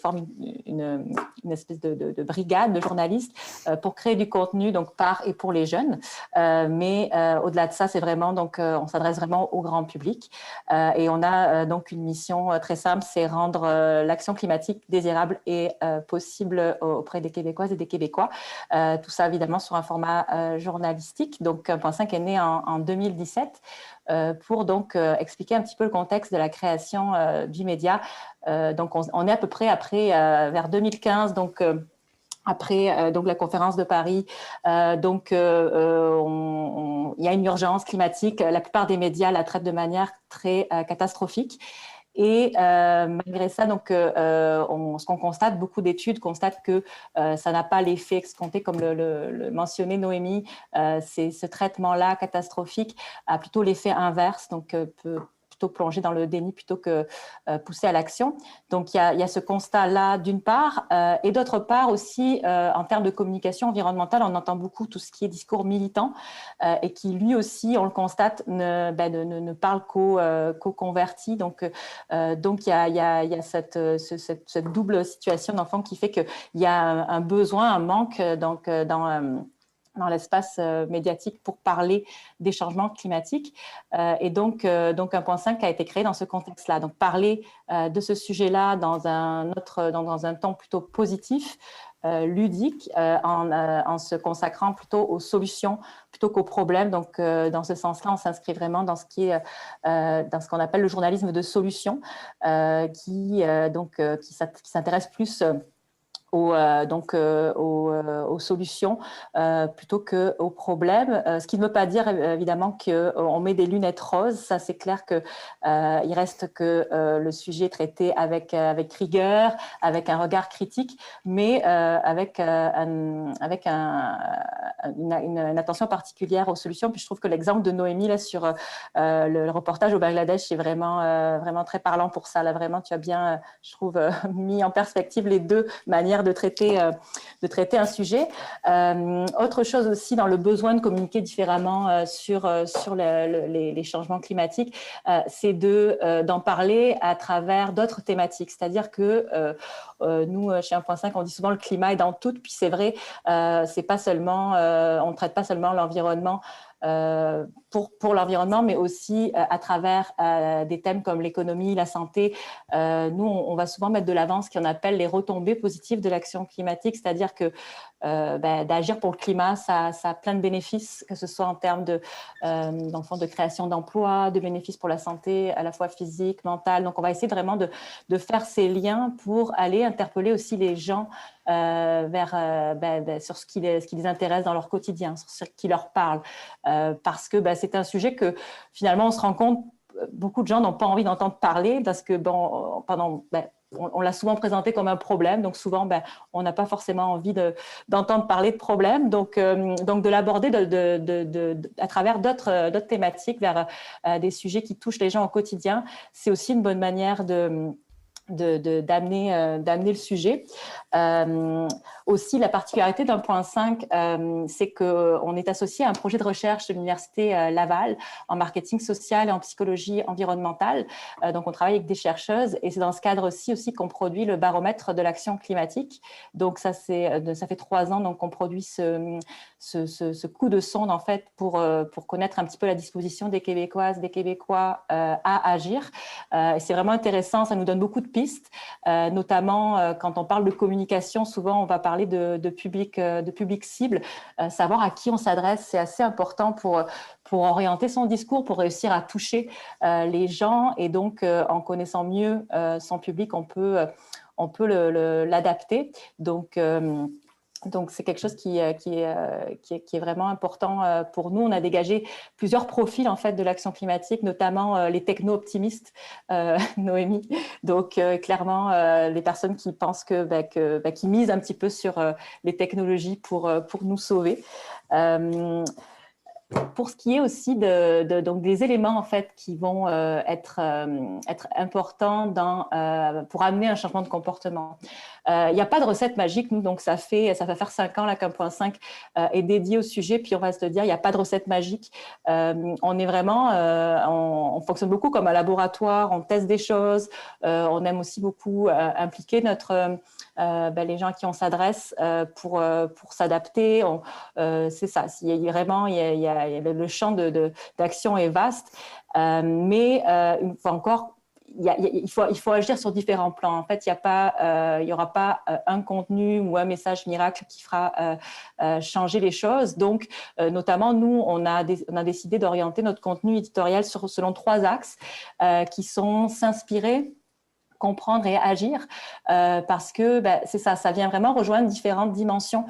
forment une espèce de brigade de journalistes pour créer du contenu donc par et pour les jeunes. Mais au-delà de ça, c'est vraiment donc on s'adresse vraiment au grand public et on a donc une mission très simple, c'est rendre l'action climatique désirable et possible auprès des Québécoises et des Québécois. Tout ça, évidemment, sur un format journalistique. Donc, 1.5 est né en 2017 pour donc expliquer un petit peu le contexte de la création du média. Donc, on est à peu près après, vers 2015, donc... Après donc la conférence de Paris, il y a une urgence climatique. La plupart des médias la traitent de manière très catastrophique. Et malgré ça, donc, ce qu'on constate, beaucoup d'études constatent que ça n'a pas l'effet escompté, comme le mentionnait Noémie. Ce traitement-là catastrophique a plutôt l'effet inverse, donc peut plutôt plonger dans le déni plutôt que pousser à l'action. Donc, il y a ce constat-là d'une part, et d'autre part aussi, en termes de communication environnementale, on entend beaucoup tout ce qui est discours militant et qui, lui aussi, on le constate, ne parle qu'aux convertis. Donc, il y a cette double situation d'enfant qui fait qu'il y a un besoin, un manque donc, dans l'espace médiatique pour parler des changements climatiques. Et donc 1.5 a été créé dans ce contexte-là. Donc, parler de ce sujet-là dans un ton plutôt positif, ludique, en se consacrant plutôt aux solutions plutôt qu'aux problèmes. Donc, dans ce sens-là, on s'inscrit vraiment dans ce qu'on appelle le journalisme de solution, qui s'intéresse plus aux solutions plutôt qu'aux problèmes. Ce qui ne veut pas dire évidemment qu'on met des lunettes roses. Ça, c'est clair qu'il reste que le sujet est traité avec rigueur, avec un regard critique, mais avec une attention particulière aux solutions. Puis je trouve que l'exemple de Noémie là, sur le reportage au Bangladesh est vraiment très parlant pour ça. Là, vraiment, tu as bien, je trouve, mis en perspective les deux manières de traiter un sujet. Autre chose aussi dans le besoin de communiquer différemment sur les changements climatiques, c'est d'en parler à travers d'autres thématiques. C'est-à-dire que nous, chez 1.5, on dit souvent le climat est dans tout, puis c'est vrai, c'est pas seulement, on ne traite pas seulement l'environnement pour l'environnement, mais aussi à travers des thèmes comme l'économie, la santé. Nous, on va souvent mettre de l'avant ce qu'on appelle les retombées positives de l'action climatique, c'est-à-dire que d'agir pour le climat, ça a plein de bénéfices, que ce soit en termes de création d'emplois, de bénéfices pour la santé, à la fois physique, mentale. Donc, on va essayer vraiment de faire ces liens pour aller interpeller aussi les gens sur ce qui les intéresse dans leur quotidien, sur ce qui leur parle. Parce que c'est un sujet que finalement on se rend compte, beaucoup de gens n'ont pas envie d'entendre parler parce que on l'a souvent présenté comme un problème, donc souvent on n'a pas forcément envie d'entendre parler de problème, donc de l'aborder à travers d'autres thématiques vers des sujets qui touchent les gens au quotidien, c'est aussi une bonne manière d'amener le sujet. Aussi, la particularité d'un point 5, c'est qu'on est associé à un projet de recherche de l'Université Laval en marketing social et en psychologie environnementale. Donc, on travaille avec des chercheuses et c'est dans ce cadre aussi qu'on produit le baromètre de l'action climatique. Donc, ça fait 3 ans qu'on produit ce coup de sonde, en fait, pour connaître un petit peu la disposition des Québécoises, des Québécois à agir. Et c'est vraiment intéressant, ça nous donne beaucoup de pistes, notamment quand on parle de communication, souvent on va parler de public cible, savoir à qui on s'adresse, c'est assez important pour orienter son discours, pour réussir à toucher les gens, et donc en connaissant mieux son public, on peut l'adapter. Donc, c'est quelque chose qui est vraiment important pour nous. On a dégagé plusieurs profils, en fait, de l'action climatique, notamment les techno-optimistes, Noémie. Donc, clairement, les personnes qui pensent qui misent un petit peu sur les technologies pour nous sauver. Pour ce qui est aussi donc des éléments, en fait, qui vont être importants pour amener un changement de comportement. Il n'y a pas de recette magique, nous, donc ça va faire 5 ans là, qu'un point 5 est dédié au sujet, puis on va se dire, il n'y a pas de recette magique. On est vraiment, on fonctionne beaucoup comme un laboratoire, on teste des choses, on aime aussi beaucoup impliquer les gens à qui on s'adresse pour s'adapter. C'est ça, le champ d'action est vaste, mais une fois encore, il faut agir sur différents plans. En fait, il y aura pas un contenu ou un message miracle qui fera changer les choses. Donc, notamment, nous, on a décidé d'orienter notre contenu éditorial selon 3 axes qui sont s'inspirer, comprendre et agir, parce que c'est ça vient vraiment rejoindre différentes dimensions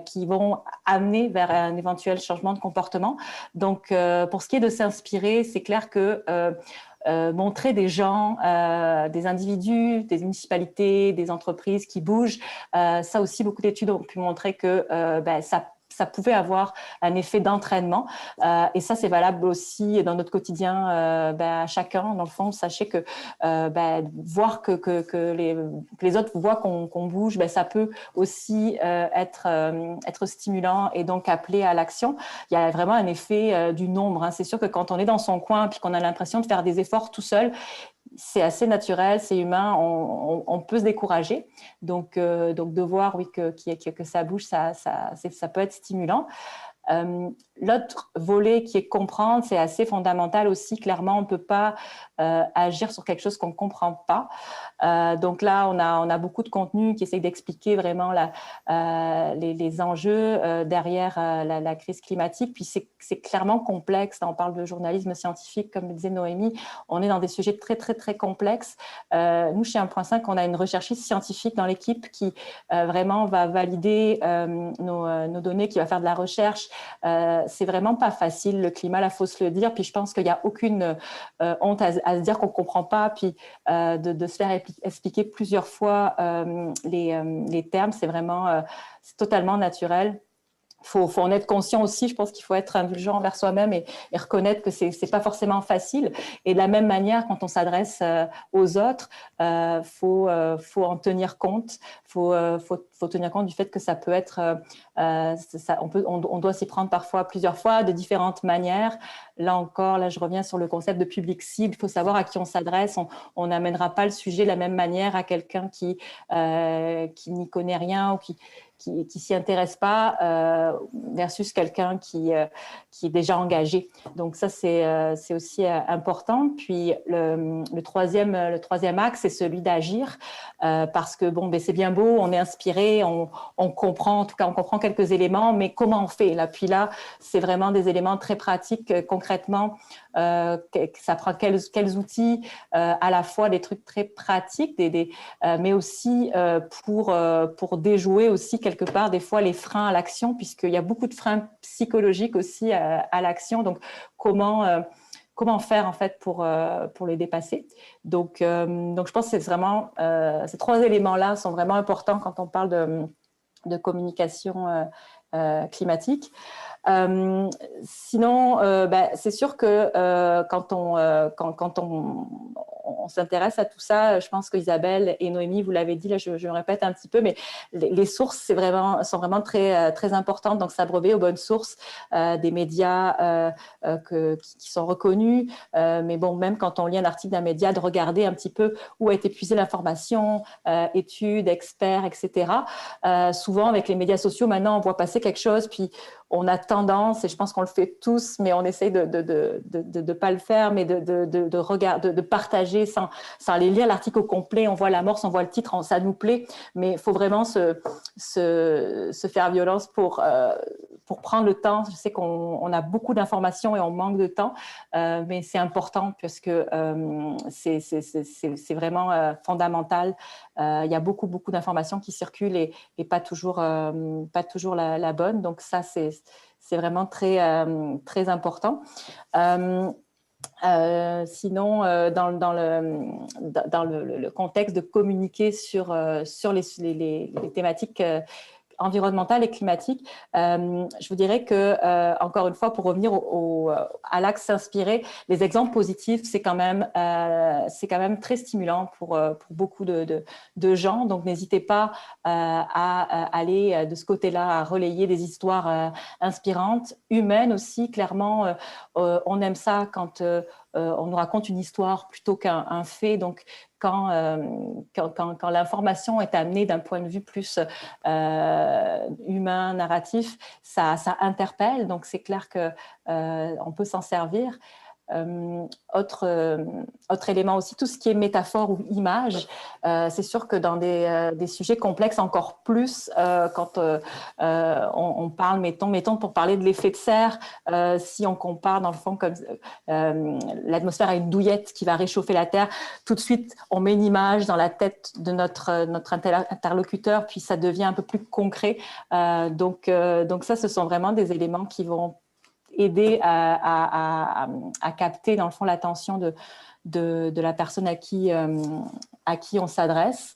qui vont amener vers un éventuel changement de comportement. Donc, pour ce qui est de s'inspirer, c'est clair que montrer des gens, des individus, des municipalités, des entreprises qui bougent, ça aussi, beaucoup d'études ont pu montrer que ça pouvait avoir un effet d'entraînement. Et ça, c'est valable aussi dans notre quotidien à chacun. Dans le fond, sachez que voir que les autres voient qu'on bouge, ça peut aussi être stimulant et donc appeler à l'action. Il y a vraiment un effet du nombre. C'est sûr que quand on est dans son coin puis qu'on a l'impression de faire des efforts tout seul, c'est assez naturel, c'est humain, on peut se décourager. Donc de voir que ça bouge, ça peut être stimulant. L'autre volet qui est comprendre, c'est assez fondamental aussi. Clairement, on ne peut pas agir sur quelque chose qu'on ne comprend pas. Donc là, on a beaucoup de contenu qui essaye d'expliquer vraiment les enjeux derrière la crise climatique. Puis c'est clairement complexe. Là, on parle de journalisme scientifique, comme le disait Noémie. On est dans des sujets très, très, très complexes. Nous, chez 1.5, on a une recherchiste scientifique dans l'équipe qui vraiment va valider nos données, qui va faire de la recherche. C'est vraiment pas facile, le climat, là, faut se le dire. Puis je pense qu'il n'y a aucune honte à se dire qu'on ne comprend pas, puis de se faire expliquer plusieurs fois les termes, c'est vraiment c'est totalement naturel. Faut en être conscient aussi. Je pense qu'il faut être indulgent envers soi-même et reconnaître que c'est pas forcément facile. Et de la même manière, quand on s'adresse aux autres, faut en tenir compte. Faut tenir compte du fait que ça peut être, on doit s'y prendre parfois plusieurs fois de différentes manières. Là, je reviens sur le concept de public cible. Il faut savoir à qui on s'adresse. On n'amènera pas le sujet de la même manière à quelqu'un qui n'y connaît rien ou qui s'y intéresse pas versus quelqu'un qui est déjà engagé. Donc ça, c'est aussi important. Puis le troisième axe, c'est celui d'agir, parce que c'est bien beau, on est inspiré, on comprend, en tout cas on comprend quelques éléments, mais comment on fait? Puis là, c'est vraiment des éléments très pratiques, concrets concrètement, ça prend quels outils, à la fois des trucs très pratiques, mais aussi pour déjouer aussi quelque part des fois les freins à l'action, puisqu'il y a beaucoup de freins psychologiques aussi à l'action. Donc, comment faire en fait pour les dépasser. Donc je pense que c'est vraiment ces 3 éléments-là sont vraiment importants quand on parle de communication climatique. Sinon, c'est sûr que quand on s'intéresse à tout ça, je pense qu'Isabelle et Noémie, vous l'avez dit, là je me répète un petit peu, mais les sources sont vraiment très, très importantes. Donc, s'abreuver aux bonnes sources, des médias qui sont reconnus. Mais bon, même quand on lit un article d'un média, de regarder un petit peu où a été puisée l'information, études, experts, etc. Souvent, avec les médias sociaux, maintenant, on voit passer quelque chose, puis on a tendance, et je pense qu'on le fait tous, mais on essaye de pas le faire, mais de partager sans aller lire l'article au complet. On voit l'amorce, on voit le titre, ça nous plaît, mais il faut vraiment se faire violence pour prendre le temps. Je sais qu'on a beaucoup d'informations et on manque de temps, mais c'est important parce que c'est vraiment fondamental. Il y a beaucoup d'informations qui circulent et pas toujours la bonne. Donc ça, c'est vraiment très, très important. Sinon, dans le contexte de communiquer sur les thématiques environnementale et climatique, je vous dirais que, encore une fois, pour revenir à l'axe s'inspirer, les exemples positifs, c'est quand même très stimulant pour beaucoup de gens. Donc, n'hésitez pas à aller de ce côté-là, à relayer des histoires inspirantes, humaines aussi. Clairement, on aime ça quand on nous raconte une histoire plutôt qu'un fait. Donc, quand l'information est amenée d'un point de vue plus humain, narratif, ça interpelle. Donc, c'est clair qu'on peut s'en servir. Autre élément aussi, tout ce qui est métaphore ou image, c'est sûr que dans des sujets complexes encore plus, quand on parle, mettons pour parler de l'effet de serre, si on compare dans le fond comme l'atmosphère à une douillette qui va réchauffer la Terre, tout de suite on met une image dans la tête de notre interlocuteur, puis ça devient un peu plus concret. Donc ça, ce sont vraiment des éléments qui vont aider à capter, dans le fond, l'attention de la personne à qui on s'adresse.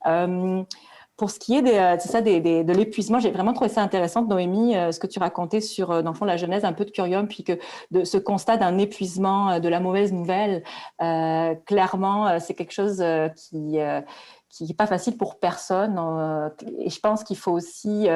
Pour ce qui est de l'épuisement, j'ai vraiment trouvé ça intéressant, Noémie, ce que tu racontais sur, dans le fond, la genèse un peu de Curium, puis que de ce constat d'un épuisement, de la mauvaise nouvelle, clairement, c'est quelque chose qui n'est pas facile pour personne. Et je pense qu'il faut aussi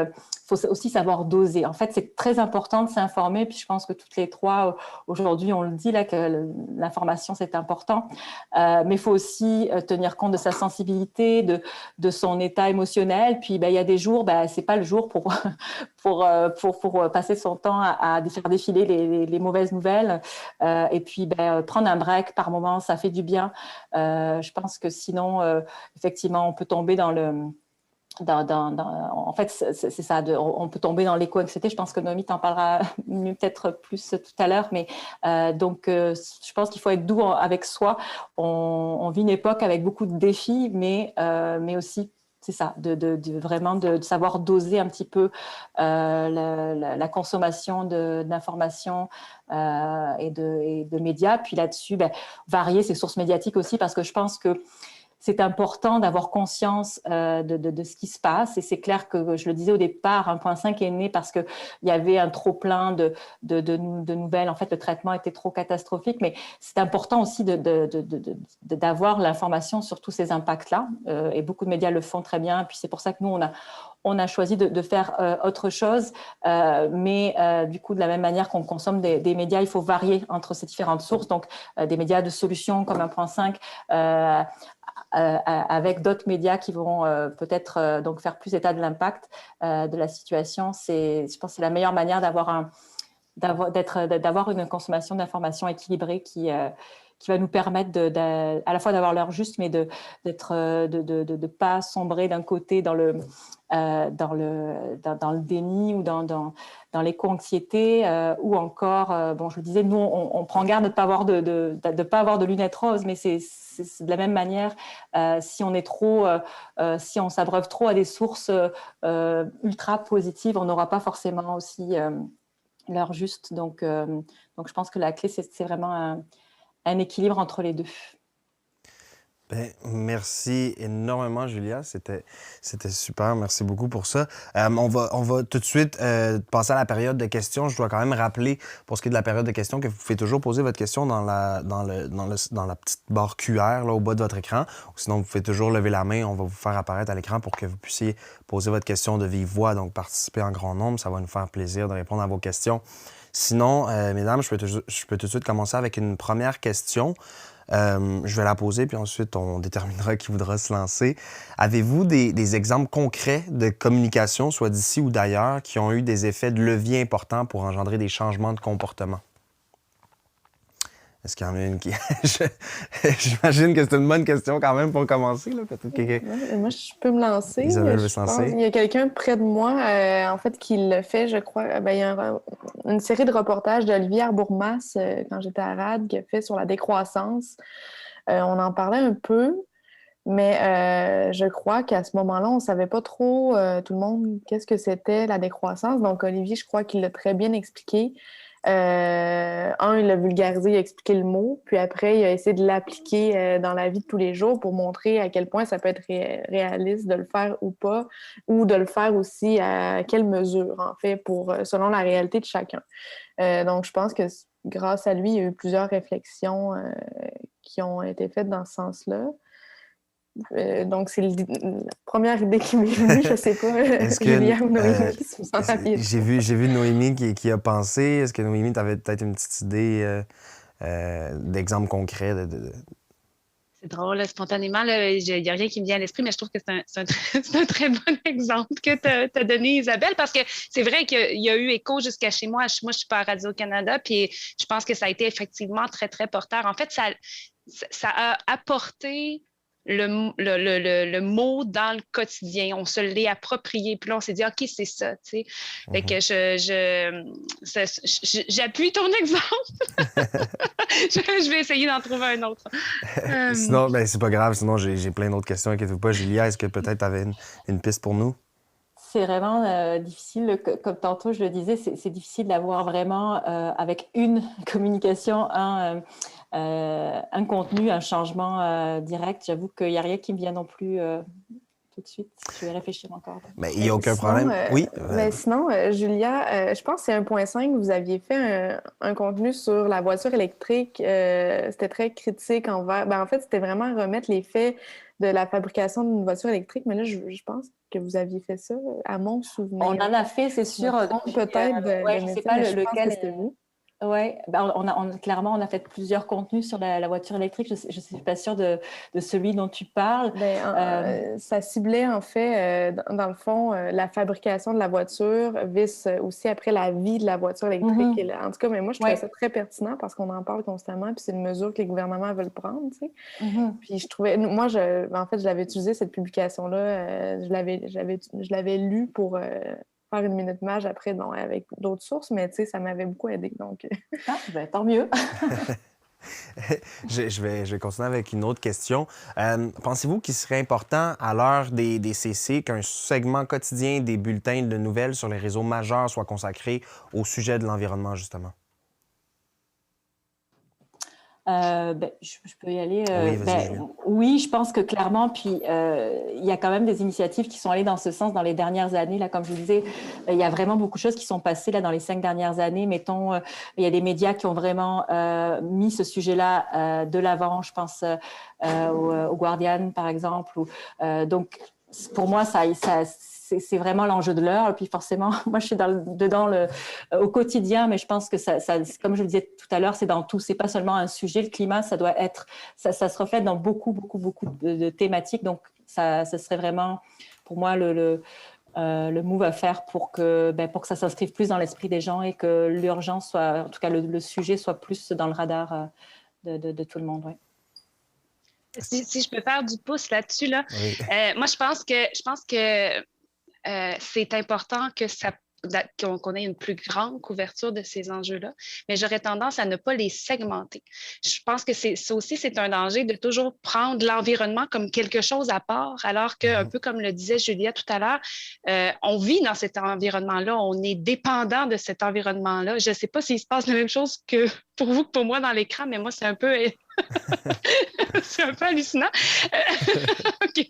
savoir doser. En fait, c'est très important de s'informer. Puis je pense que toutes les 3, aujourd'hui, on le dit là, que l'information, c'est important. Mais il faut aussi tenir compte de sa sensibilité, de son état émotionnel. Puis, il y a des jours, c'est pas le jour pour passer son temps à faire défiler les mauvaises nouvelles. Et puis, prendre un break par moment, ça fait du bien. Je pense que sinon, effectivement, on peut tomber dans en fait, c'est ça, on peut tomber dans l'éco-anxiété. Je pense que Noémie t'en parlera mieux peut-être plus tout à l'heure, mais donc je pense qu'il faut être doux avec soi. On vit une époque avec beaucoup de défis, mais aussi, c'est ça, vraiment de savoir doser un petit peu la consommation d'informations et de médias. Puis là-dessus, varier ses sources médiatiques aussi, parce que je pense que c'est important d'avoir conscience de ce qui se passe. Et c'est clair que, je le disais au départ, 1.5 est né parce qu'il y avait un trop-plein de nouvelles. En fait, le traitement était trop catastrophique. Mais c'est important aussi d'avoir l'information sur tous ces impacts-là. Et beaucoup de médias le font très bien. Et puis, c'est pour ça que nous, on a choisi de faire autre chose. Mais du coup, de la même manière qu'on consomme des médias, il faut varier entre ces différentes sources. Donc, des médias de solutions comme 1.5, avec d'autres médias qui vont peut-être donc faire plus état de l'impact de la situation. Je pense que c'est la meilleure manière d'avoir une consommation d'informations équilibrée qui va nous permettre à la fois d'avoir l'heure juste, mais de pas sombrer d'un côté dans le déni ou dans l'éco-anxiété, ou encore, bon, je le disais, nous, on prend garde de ne pas avoir pas avoir de lunettes roses, mais c'est de la même manière, si on s'abreuve trop à des sources ultra positives, on n'aura pas forcément aussi l'heure juste. Donc, je pense que la clé, c'est vraiment un équilibre entre les deux. Ben, merci énormément, Julia. C'était super. Merci beaucoup pour ça. On va tout de suite passer à la période de questions. Je dois quand même rappeler, pour ce qui est de la période de questions, que vous pouvez toujours poser votre question dans la petite barre QR là, au bas de votre écran. Ou sinon, vous pouvez toujours lever la main. On va vous faire apparaître à l'écran pour que vous puissiez poser votre question de vive voix. Donc, participer en grand nombre. Ça va nous faire plaisir de répondre à vos questions. Sinon, mesdames, je peux tout de suite commencer avec une première question. Je vais la poser, puis ensuite, on déterminera qui voudra se lancer. Avez-vous des exemples concrets de communication, soit d'ici ou d'ailleurs, qui ont eu des effets de levier importants pour engendrer des changements de comportement? Est-ce qu'il y en a une qui... J'imagine que c'est une bonne question quand même pour commencer. Là. Peut-être quelqu'un... Ouais, moi, je peux me lancer. Isabelle veut se lancer. Il y a quelqu'un près de moi, en fait, qui le fait, je crois. Il y a une série de reportages d'Olivier Arbourmas, quand j'étais à RAD, qui a fait sur la décroissance. On en parlait un peu, mais je crois qu'à ce moment-là, on ne savait pas trop, tout le monde, qu'est-ce que c'était la décroissance. Donc, Olivier, je crois qu'il l'a très bien expliqué. Il l'a vulgarisé, il a expliqué le mot, puis après, il a essayé de l'appliquer dans la vie de tous les jours pour montrer à quel point ça peut être réaliste de le faire ou pas, ou de le faire aussi à quelle mesure, en fait, selon la réalité de chacun. Donc, je pense que grâce à lui, il y a eu plusieurs réflexions qui ont été faites dans ce sens-là. Donc, c'est la première idée qui m'est venue, je ne sais pas, Julia ou Noémie, si vous en aviez. J'ai vu Noémie qui a pensé. Est-ce que Noémie, tu avais peut-être une petite idée d'exemple concret C'est drôle, là, spontanément, il n'y a rien qui me vient à l'esprit, mais je trouve que c'est un très bon exemple que tu as donné, Isabelle, parce que c'est vrai qu'il y a eu écho jusqu'à chez moi. Moi, je suis pas à Radio-Canada, puis je pense que ça a été effectivement très, très porteur. En fait, ça a apporté le mot dans le quotidien. On se l'est approprié. Puis là, on s'est dit, OK, c'est ça, tu sais. Fait que j'appuie ton exemple. Je vais essayer d'en trouver un autre. Sinon, ben, c'est pas grave. Sinon, j'ai plein d'autres questions. Inquiétez-vous pas. Julia, est-ce que peut-être tu avais une piste pour nous? C'est vraiment difficile. Comme tantôt, je le disais, c'est difficile d'avoir vraiment, avec une communication, un contenu, un changement direct. J'avoue qu'il n'y a rien qui me vient non plus tout de suite. Je vais réfléchir encore. Mais il n'y a aucun problème. Oui. Sinon, Julia, je pense que c'est 1.5, vous aviez fait un contenu sur la voiture électrique. C'était très critique envers... en fait, c'était vraiment remettre les faits de la fabrication d'une voiture électrique. Mais là, je pense que vous aviez fait ça, à mon souvenir. On en a fait, c'est sûr. Peut-être. Je ne sais pas lequel c'était vous. Oui, clairement, on a fait plusieurs contenus sur la voiture électrique. Je ne suis pas sûre de celui dont tu parles. Ça ciblait, en fait, dans le fond, la fabrication de la voiture, vise aussi après la vie de la voiture électrique. En tout cas, mais moi, je trouvais ça très pertinent parce qu'on en parle constamment, puis c'est une mesure que les gouvernements veulent prendre, tu sais. Puis je trouvais... Moi, en fait, je l'avais utilisé, cette publication-là. Je l'avais lu pour... faire une minute mage après, avec d'autres sources, mais tu sais, ça m'avait beaucoup aidé. Donc... tant mieux. je vais continuer avec une autre question. Pensez-vous qu'il serait important, à l'heure des CC, qu'un segment quotidien des bulletins de nouvelles sur les réseaux majeurs soit consacré au sujet de l'environnement, justement? Je peux y aller. Oui, oui, je pense que clairement, puis il y a quand même des initiatives qui sont allées dans ce sens dans les dernières années. Là, comme je vous disais, il y a vraiment beaucoup de choses qui sont passées là, dans les 5 dernières années. Mettons, il y a des médias qui ont vraiment mis ce sujet-là de l'avant. Je pense au Guardian, par exemple. Donc, pour moi, c'est vraiment l'enjeu de l'heure. Puis forcément, moi, je suis dedans au quotidien, mais je pense que ça, comme je le disais tout à l'heure, c'est dans tout. C'est pas seulement un sujet. Le climat, ça doit être... Ça se reflète dans beaucoup de thématiques. Donc, ça serait vraiment, pour moi, le move à faire pour que ça s'inscrive plus dans l'esprit des gens et que l'urgence soit... En tout cas, le sujet soit plus dans le radar de tout le monde. Ouais. Si je peux faire du pouce là-dessus, là, Oui. moi, je pense que c'est important qu'on ait une plus grande couverture de ces enjeux-là, mais j'aurais tendance à ne pas les segmenter. Je pense que ça aussi, c'est un danger de toujours prendre l'environnement comme quelque chose à part, alors que, un peu comme le disait Julia tout à l'heure, on vit dans cet environnement-là, on est dépendant de cet environnement-là. Je ne sais pas s'il se passe la même chose que pour vous que pour moi dans l'écran, mais moi, c'est un peu... c'est un peu hallucinant. OK.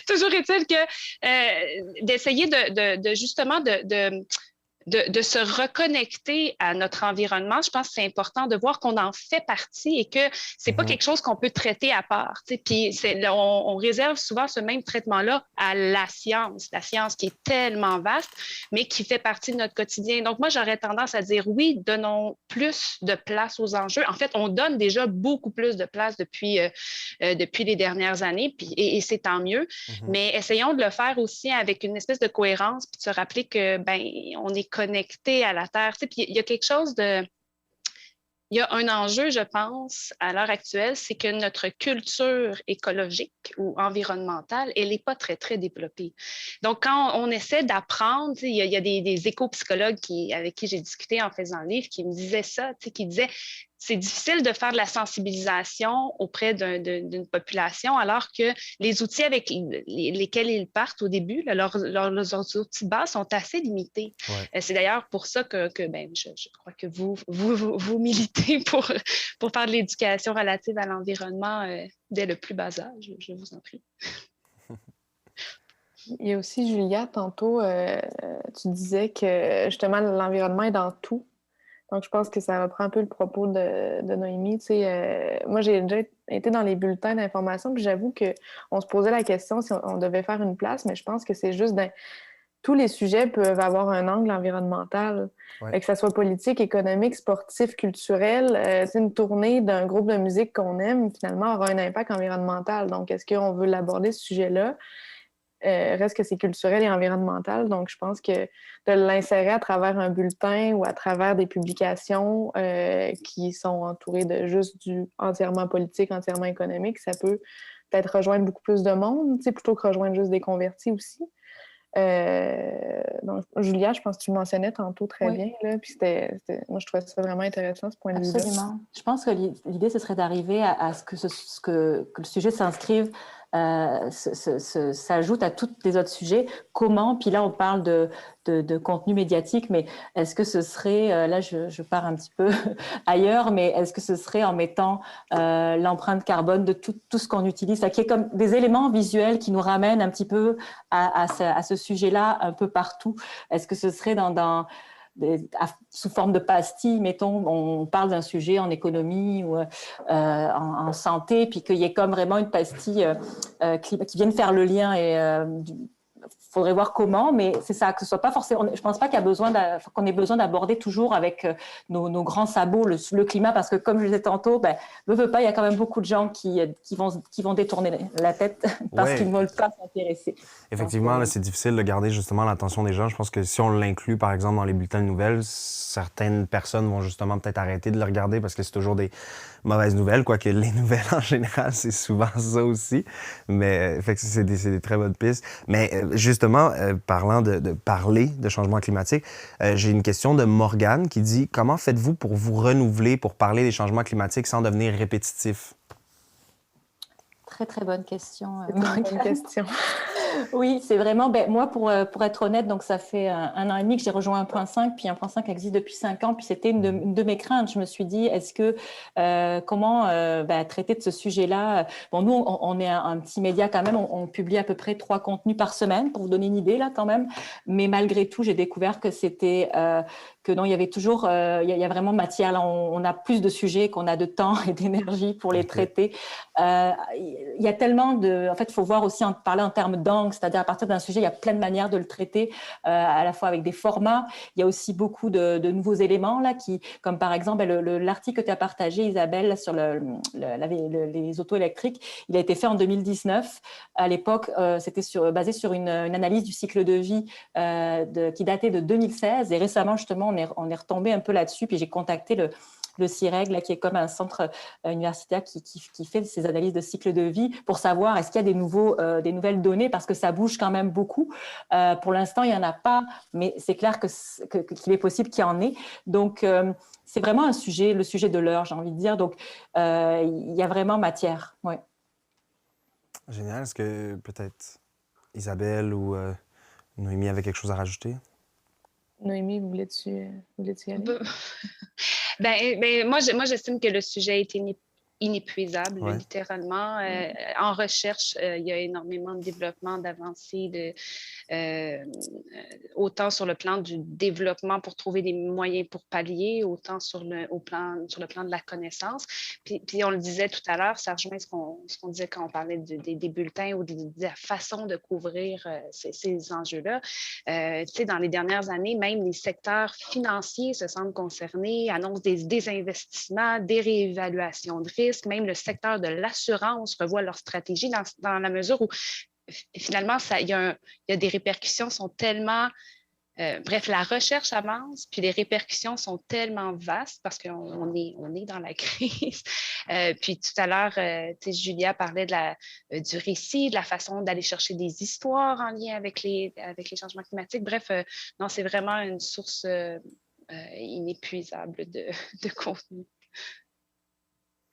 Toujours est-il que d'essayer de justement de se reconnecter à notre environnement, je pense que c'est important de voir qu'on en fait partie et que c'est pas quelque chose qu'on peut traiter à part. Puis on réserve souvent ce même traitement-là à la science qui est tellement vaste, mais qui fait partie de notre quotidien. Donc moi, j'aurais tendance à dire oui, donnons plus de place aux enjeux. En fait, on donne déjà beaucoup plus de place depuis les dernières années, et c'est tant mieux, mais essayons de le faire aussi avec une espèce de cohérence, puis de se rappeler que on est connecté à la Terre. Puis il y a quelque chose de... Il y a un enjeu, je pense, à l'heure actuelle, c'est que notre culture écologique ou environnementale, elle n'est pas très, très développée. Donc, quand on essaie d'apprendre, il y a des éco-psychologues avec qui j'ai discuté en faisant le livre qui me disaient ça, qui disaient c'est difficile de faire de la sensibilisation auprès d'une population alors que les outils avec lesquels ils partent au début, leurs outils de base sont assez limités. Ouais. C'est d'ailleurs pour ça que je crois que vous militez pour faire de l'éducation relative à l'environnement dès le plus bas âge. Je vous en prie. Il y a aussi, Julia, tantôt, tu disais que justement l'environnement est dans tout. Donc, je pense que ça reprend un peu le propos de Noémie. Moi, j'ai déjà été dans les bulletins d'information, puis j'avoue qu'on se posait la question si on devait faire une place, mais je pense que c'est juste tous les sujets peuvent avoir un angle environnemental. Ouais. Que ça soit politique, économique, sportif, culturel. Une tournée d'un groupe de musique qu'on aime, finalement, aura un impact environnemental. Donc, est-ce qu'on veut l'aborder, ce sujet-là? Reste que c'est culturel et environnemental. Donc, je pense que de l'insérer à travers un bulletin ou à travers des publications qui sont entourées de juste du entièrement politique, entièrement économique, ça peut peut-être rejoindre beaucoup plus de monde, plutôt que rejoindre juste des convertis aussi. Donc, Julia, je pense que tu le mentionnais tantôt très bien. Là, puis moi, je trouvais ça vraiment intéressant, ce point de vue-là. Absolument. Je pense que l'idée, ce serait d'arriver à ce que le sujet s'inscrive, s'ajoute à tous les autres sujets. Comment, puis là on parle de contenu médiatique, mais est-ce que ce serait, là je pars un petit peu ailleurs, mais est-ce que ce serait en mettant l'empreinte carbone de tout ce qu'on utilise, qui est comme des éléments visuels qui nous ramènent un petit peu à ce sujet-là un peu partout? Est-ce que ce serait sous forme de pastilles, mettons, on parle d'un sujet en économie ou en santé, puis qu'il y ait comme vraiment une pastille qui vienne faire le lien et faudrait voir comment, mais c'est ça, que ce soit pas forcément. Je pense pas qu'on ait besoin d'aborder toujours avec nos grands sabots le climat, parce que comme je disais tantôt, veut pas, il y a quand même beaucoup de gens qui vont détourner la tête parce qu'ils ne veulent pas s'intéresser. Effectivement, là, c'est difficile de garder justement l'attention des gens. Je pense que si on l'inclut, par exemple, dans les bulletins de nouvelles, certaines personnes vont justement peut-être arrêter de le regarder parce que c'est toujours des mauvaises nouvelles, quoique les nouvelles en général, c'est souvent ça aussi. Mais fait que c'est des très bonnes pistes. Mais justement, parlant de parler de changement climatique, j'ai une question de Morgane qui dit « Comment faites-vous pour vous renouveler, pour parler des changements climatiques sans devenir répétitif? » Très, très bonne question. Bonne question. Oui, c'est vraiment... moi, pour être honnête, donc ça fait 1 an et demi que j'ai rejoint 1.5, puis 1.5 existe depuis 5 ans, puis c'était une de mes craintes. Je me suis dit, est-ce que... comment traiter de ce sujet-là? Bon, nous, on est un petit média quand même, on publie à peu près 3 contenus par semaine, pour vous donner une idée, là, quand même. Mais malgré tout, j'ai découvert que c'était... que non, il y avait toujours... il y a vraiment matière. Là, on a plus de sujets qu'on a de temps et d'énergie pour les traiter. Il y a tellement de... En fait, il faut voir aussi, parler en termes d'angle, c'est-à-dire à partir d'un sujet, il y a plein de manières de le traiter, à la fois avec des formats. Il y a aussi beaucoup de nouveaux éléments, là, comme par exemple l'article que tu as partagé, Isabelle, sur les autos électriques. Il a été fait en 2019. À l'époque, c'était basé sur une analyse du cycle de vie qui datait de 2016. Et récemment, justement, on est retombé un peu là-dessus. Puis j'ai contacté le CIREG, là, qui est comme un centre universitaire qui fait ces analyses de cycle de vie pour savoir est-ce qu'il y a des nouvelles données, parce que ça bouge quand même beaucoup. Pour l'instant, il n'y en a pas, mais c'est clair qu'il est possible qu'il y en ait. Donc, c'est vraiment le sujet de l'heure, j'ai envie de dire. Donc, il y a vraiment matière. Ouais. Génial. Est-ce que peut-être Isabelle ou Noémie avait quelque chose à rajouter? Noémie, voulais-tu y aller? Moi, j'estime que le sujet est inépuisable, Ouais. littéralement. En recherche, il y a énormément de développement, d'avancées, autant sur le plan du développement pour trouver des moyens pour pallier, autant sur le plan de la connaissance. Puis on le disait tout à l'heure, ça rejoint ce qu'on disait quand on parlait des bulletins ou de la façon de couvrir ces enjeux-là. Dans les dernières années, même les secteurs financiers se sentent concernés, annoncent des désinvestissements, des réévaluations de risques. Même le secteur de l'assurance revoit leur stratégie dans la mesure où, finalement, il y a des répercussions sont tellement... bref, la recherche avance, puis les répercussions sont tellement vastes parce qu'on est dans la crise. Puis tout à l'heure, Julia parlait du récit, de la façon d'aller chercher des histoires en lien avec les changements climatiques. Bref, non, c'est vraiment une source inépuisable de contenu.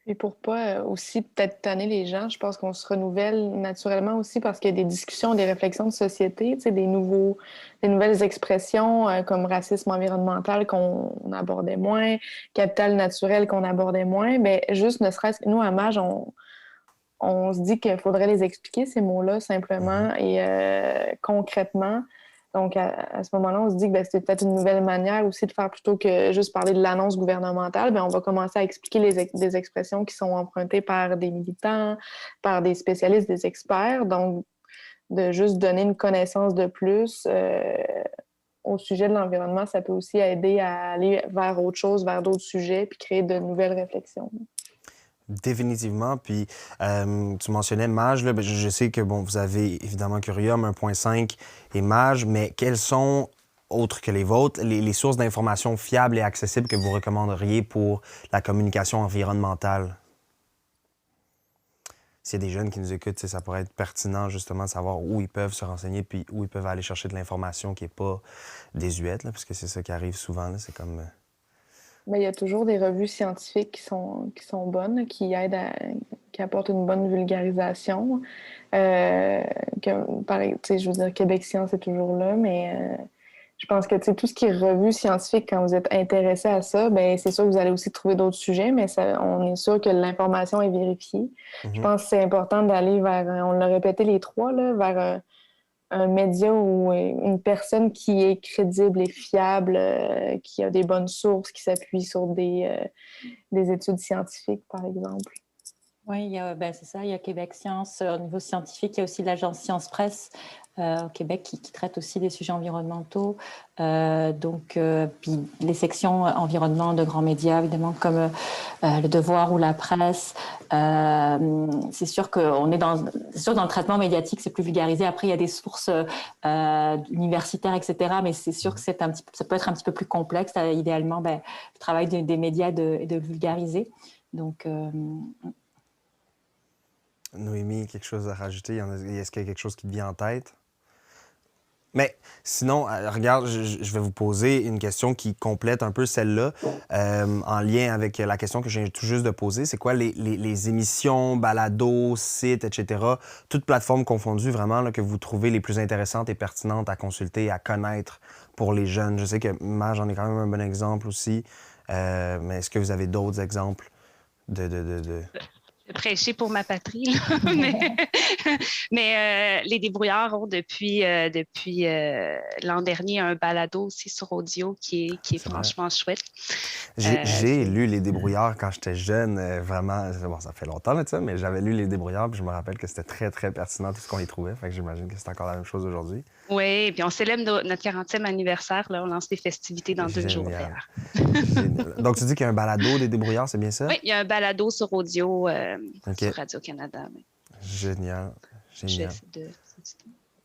Et pour pas aussi peut-être tanner les gens, je pense qu'on se renouvelle naturellement aussi parce qu'il y a des discussions, des réflexions de société, des nouvelles expressions comme racisme environnemental qu'on abordait moins, capital naturel qu'on abordait moins. Mais juste ne serait-ce que nous, à MAJ, on se dit qu'il faudrait les expliquer, ces mots-là, simplement et concrètement. Donc, à ce moment-là, on se dit que c'est peut-être une nouvelle manière aussi de faire, plutôt que juste parler de l'annonce gouvernementale, on va commencer à expliquer des expressions qui sont empruntées par des militants, par des spécialistes, des experts. Donc, de juste donner une connaissance de plus au sujet de l'environnement, ça peut aussi aider à aller vers autre chose, vers d'autres sujets, puis créer de nouvelles réflexions. Définitivement. Puis, tu mentionnais MAJ. Là, je sais que vous avez évidemment Curium 1.5 et MAJ, mais quelles sont, autres que les vôtres, les sources d'informations fiables et accessibles que vous recommanderiez pour la communication environnementale? S'il y a des jeunes qui nous écoutent, ça pourrait être pertinent justement de savoir où ils peuvent se renseigner puis où ils peuvent aller chercher de l'information qui n'est pas désuète, là, parce que c'est ça qui arrive souvent. Là, c'est comme... Il y a toujours des revues scientifiques qui sont bonnes, qui aident qui apportent une bonne vulgarisation. Je veux dire, Québec Science est toujours là, mais je pense que tout ce qui est revue scientifique, quand vous êtes intéressé à ça, c'est sûr que vous allez aussi trouver d'autres sujets, mais on est sûr que l'information est vérifiée. Je pense que c'est important d'aller vers, on l'a répété les trois, là, vers un média ou une personne qui est crédible et fiable, qui a des bonnes sources, qui s'appuie sur des études scientifiques, par exemple. Oui, c'est ça. Il y a Québec Science au niveau scientifique. Il y a aussi l'agence Science Presse au Québec qui traite aussi des sujets environnementaux. Puis les sections environnement de grands médias, évidemment, comme Le Devoir ou La Presse. C'est sûr qu'on est dans le traitement médiatique, c'est plus vulgarisé. Après, il y a des sources universitaires, etc. Mais c'est sûr que ça peut être un petit peu plus complexe. Idéalement, le travail des médias est de vulgariser. Donc... Noémie, quelque chose à rajouter? Est-ce qu'il y a quelque chose qui te vient en tête? Mais sinon, regarde, je vais vous poser une question qui complète un peu celle-là, en lien avec la question que je viens tout juste de poser. C'est quoi les émissions, balados, sites, etc., toutes plateformes confondues, vraiment, là, que vous trouvez les plus intéressantes et pertinentes à consulter, à connaître pour les jeunes? Je sais que MAJ en est quand même un bon exemple aussi, mais est-ce que vous avez d'autres exemples de... Prêcher pour ma patrie, là. mais les débrouillards ont depuis l'an dernier un balado aussi sur audio qui est franchement chouette. J'ai lu Les Débrouillards quand j'étais jeune, vraiment, ça fait longtemps là, ça, mais j'avais lu Les Débrouillards puis je me rappelle que c'était très, très pertinent tout ce qu'on y trouvait, fait que j'imagine que c'est encore la même chose aujourd'hui. Oui, puis on célèbre notre 40e anniversaire, là, on lance des festivités dans 2 jours d'ailleurs. Donc tu dis qu'il y a un balado des Débrouillards, c'est bien ça? Oui, il y a un balado sur audio sur Radio-Canada. Génial.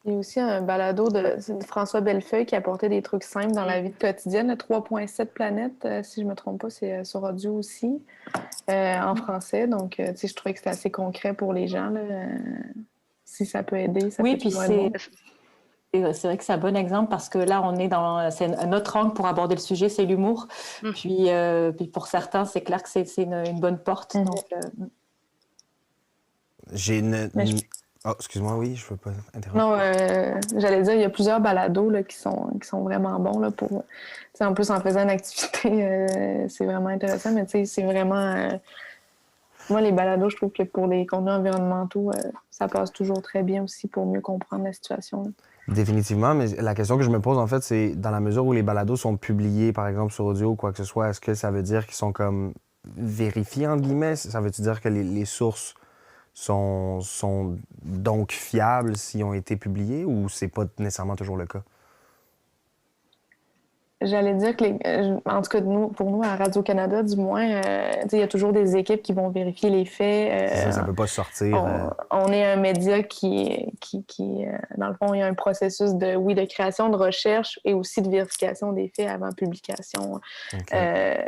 Il y a aussi un balado de François Bellefeuille qui apportait des trucs simples dans la vie quotidienne. Le 3.7 planètes, si je ne me trompe pas, c'est sur audio aussi, en français. Donc, je trouvais que c'était assez concret pour les gens. Là. Si ça peut aider, ça peut toujours être bon. C'est vrai que c'est un bon exemple parce que là, c'est un autre angle pour aborder le sujet, c'est l'humour. Puis pour certains, c'est clair que c'est une bonne porte. Donc, J'ai Oh, excuse-moi, oui, je ne veux pas interrompre. Non, j'allais dire, il y a plusieurs balados là, qui sont vraiment bons. Là, pour, en plus, en faisant une activité, c'est vraiment intéressant, mais c'est vraiment... moi, les balados, je trouve que pour les contenus environnementaux, ça passe toujours très bien aussi pour mieux comprendre la situation. Là. Définitivement, mais la question que je me pose, en fait, c'est dans la mesure où les balados sont publiés, par exemple, sur audio ou quoi que ce soit, est-ce que ça veut dire qu'ils sont comme vérifiés, entre guillemets? Ça veut-tu dire que les sources sont donc fiables s'ils ont été publiés ou c'est pas nécessairement toujours le cas? J'allais dire que, en tout cas, pour nous, à Radio-Canada, du moins, il y a toujours des équipes qui vont vérifier les faits. Ça ne peut pas sortir. On est un média qui, dans le fond, il y a un processus de création, de recherche et aussi de vérification des faits avant publication. Okay.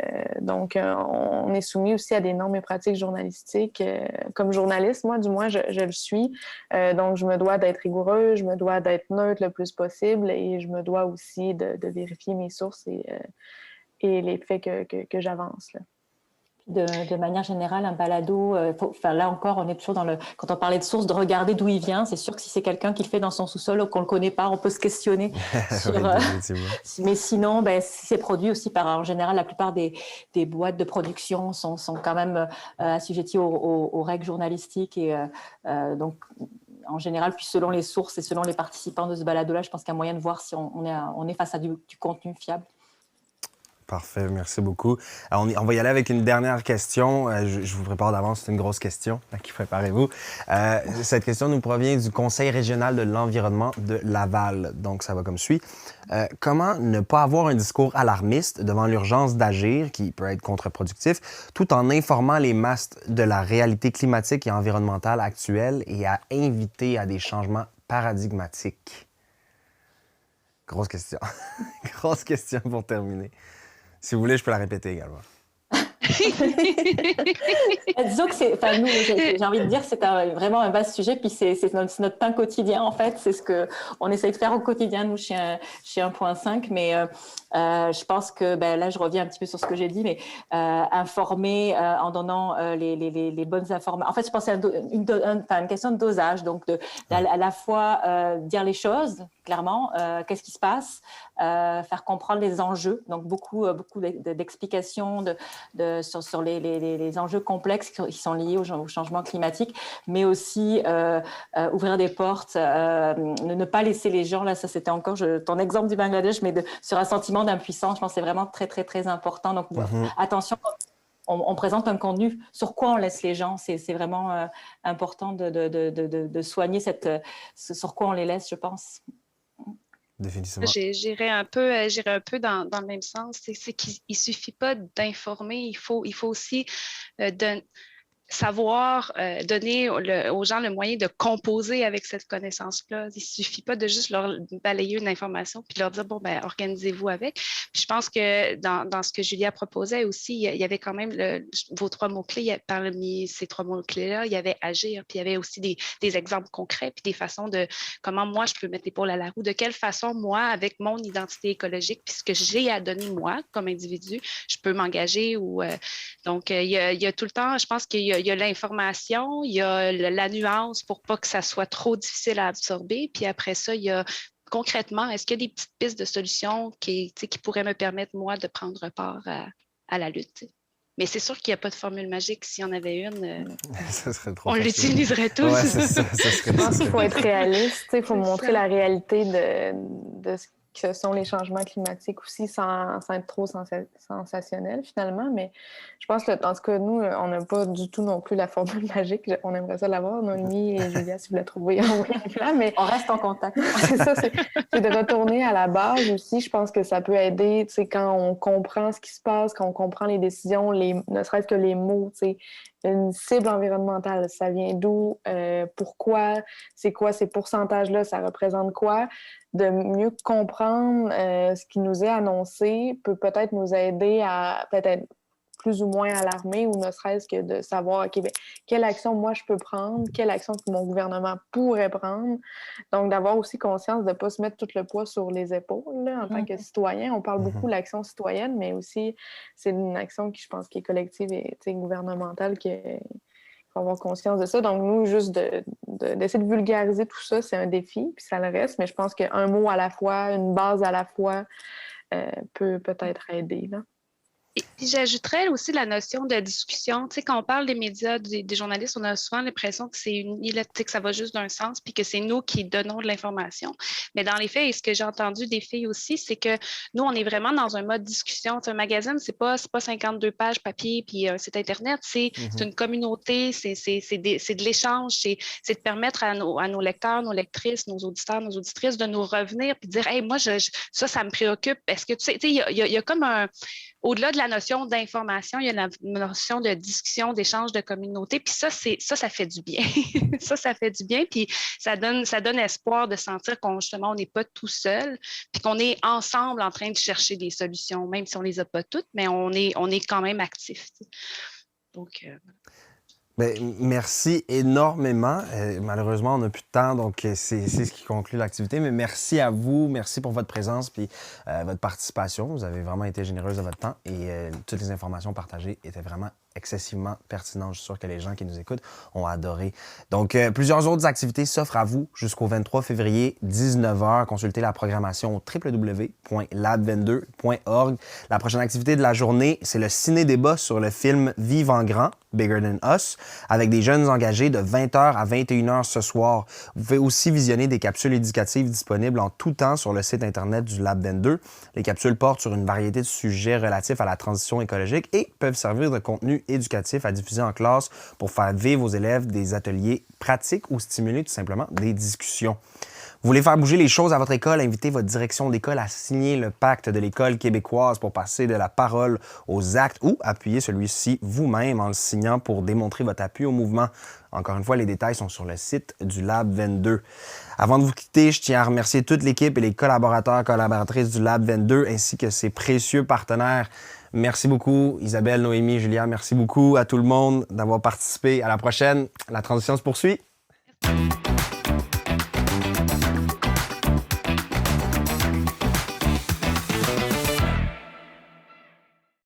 Donc, on est soumis aussi à des normes et pratiques journalistiques. Comme journaliste, moi, du moins, je le suis. Donc, je me dois d'être rigoureux, je me dois d'être neutre le plus possible et je me dois aussi de vérifier mes sources et les faits que j'avance. Là. De manière générale, un balado, là encore, on est toujours quand on parlait de source, de regarder d'où il vient. C'est sûr que si c'est quelqu'un qui le fait dans son sous-sol ou qu'on ne le connaît pas, on peut se questionner sur... mais sinon, si c'est produit aussi en général, la plupart des boîtes de production sont quand même assujetties aux règles journalistiques et donc... En général, puis selon les sources et selon les participants de ce balado-là, je pense qu'il y a moyen de voir si on est face à du contenu fiable. Parfait, merci beaucoup. Alors, on va y aller avec une dernière question. Je vous prépare d'avance, c'est une grosse question. Préparez-vous. Cette question nous provient du Conseil régional de l'environnement de Laval. Donc, ça va comme suit. Comment ne pas avoir un discours alarmiste devant l'urgence d'agir, qui peut être contre-productif, tout en informant les masses de la réalité climatique et environnementale actuelle et à inviter à des changements paradigmatiques? Grosse question. Grosse question pour terminer. Si vous voulez, je peux la répéter également. Disons que nous, j'ai envie de dire que c'est vraiment un vaste sujet, puis c'est notre pain quotidien, en fait. C'est ce qu'on essaie de faire au quotidien, nous, chez 1.5. Mais je pense que, là, je reviens un petit peu sur ce que j'ai dit, mais informer en donnant les bonnes informations. En fait, je pense à une question de dosage, donc à la fois dire les choses, clairement, qu'est-ce qui se passe, faire comprendre les enjeux, donc beaucoup d'explications sur les enjeux complexes qui sont liés au changement climatique, mais aussi ouvrir des portes, ne pas laisser les gens, là, ça c'était encore ton exemple du Bangladesh, mais sur un sentiment d'impuissance, je pense que c'est vraiment très, très, très important. Donc, attention, on présente un contenu, sur quoi on laisse les gens, c'est vraiment important de soigner sur quoi on les laisse, je pense. Définitivement. J'irais un peu dans le même sens. C'est qu'il ne suffit pas d'informer, il faut aussi savoir donner aux gens le moyen de composer avec cette connaissance-là. Il ne suffit pas de juste leur balayer une information puis leur dire, organisez-vous avec. Puis je pense que dans ce que Julia proposait aussi, il y avait quand même vos 3 mots-clés. Parmi ces 3 mots-clés-là, il y avait agir, puis il y avait aussi des exemples concrets, puis des façons de comment moi, je peux mettre l'épaule à la roue, de quelle façon, moi, avec mon identité écologique, puis ce que j'ai à donner, moi, comme individu, je peux m'engager. Donc, il y a tout le temps, je pense qu'il y a l'information, il y a la nuance pour pas que ça soit trop difficile à absorber. Puis après ça, il y a concrètement, est-ce qu'il y a des petites pistes de solutions qui pourraient me permettre, moi, de prendre part à la lutte? T'sais. Mais c'est sûr qu'il n'y a pas de formule magique. S'il y en avait une, ça serait trop on l'utiliserait tous. Ouais, ça Je pense qu'il faut être réaliste. Il faut montrer la réalité de ce que sont les changements climatiques aussi sans être trop sensationnel finalement, mais je pense que en tout cas nous, on n'a pas du tout non plus la formule magique, on aimerait ça l'avoir, Noémie et Julia, si vous la trouvez en plan, mais on reste en contact. C'est ça, c'est de retourner à la base aussi, je pense que ça peut aider, quand on comprend ce qui se passe, quand on comprend les décisions, ne serait-ce que les mots, une cible environnementale. Ça vient d'où? Pourquoi? C'est quoi ces pourcentages-là? Ça représente quoi? De mieux comprendre ce qui nous est annoncé peut peut-être nous aider à peut-être être plus ou moins alarmés ou ne serait-ce que de savoir, OK, bien, quelle action moi je peux prendre, quelle action que mon gouvernement pourrait prendre. Donc, d'avoir aussi conscience de ne pas se mettre tout le poids sur les épaules là, en tant que citoyen. On parle beaucoup de l'action citoyenne, mais aussi c'est une action qui, je pense, qui est collective et gouvernementale qu'il faut avoir conscience de ça. Donc, nous, juste d'essayer de vulgariser tout ça, c'est un défi, puis ça le reste, mais je pense qu'un mot à la fois, une base à la fois peut peut-être aider, là. Et puis j'ajouterais aussi la notion de discussion. Tu sais, quand on parle des médias, des journalistes, on a souvent l'impression que c'est que ça va juste d'un sens, puis que c'est nous qui donnons de l'information. Mais dans les faits, et ce que j'ai entendu des filles aussi, c'est que nous, on est vraiment dans un mode discussion. Tu sais, un magazine, c'est pas 52 pages papier puis un site Internet, c'est une communauté, c'est de l'échange, c'est de permettre à nos lecteurs, nos lectrices, nos auditeurs, nos auditrices de nous revenir puis de dire « Hey, moi, ça me préoccupe. » Est-ce que tu sais, il y a comme un... Au-delà de la notion d'information, il y a la notion de discussion, d'échange, de communauté. Puis ça fait du bien. ça fait du bien. Puis ça donne espoir de sentir justement, on n'est pas tout seul, puis qu'on est ensemble en train de chercher des solutions, même si on ne les a pas toutes, mais on est quand même actifs. Donc, Bien, merci énormément. Malheureusement, on n'a plus de temps, donc c'est ce qui conclut l'activité. Mais merci à vous, merci pour votre présence puis votre participation. Vous avez vraiment été généreuse de votre temps et toutes les informations partagées étaient vraiment excessivement pertinentes. Je suis sûr que les gens qui nous écoutent ont adoré. Donc, plusieurs autres activités s'offrent à vous jusqu'au 23 février, 19h. Consultez la programmation au www.lab22.org. La prochaine activité de la journée, c'est le ciné-débat sur le film Vive en grand, Bigger Than Us, avec des jeunes engagés de 20h à 21h ce soir. Vous pouvez aussi visionner des capsules éducatives disponibles en tout temps sur le site Internet du Lab 22. Les capsules portent sur une variété de sujets relatifs à la transition écologique et peuvent servir de contenu éducatif à diffuser en classe pour faire vivre aux élèves des ateliers pratiques ou stimuler tout simplement des discussions. Vous voulez faire bouger les choses à votre école, invitez votre direction d'école à signer le pacte de l'école québécoise pour passer de la parole aux actes ou appuyer celui-ci vous-même en le signant pour démontrer votre appui au mouvement. Encore une fois, les détails sont sur le site du Lab 22. Avant de vous quitter, je tiens à remercier toute l'équipe et les collaborateurs, collaboratrices du Lab 22 ainsi que ses précieux partenaires. Merci beaucoup, Isabelle, Noémie, Julia. Merci beaucoup à tout le monde d'avoir participé. À la prochaine. La transition se poursuit.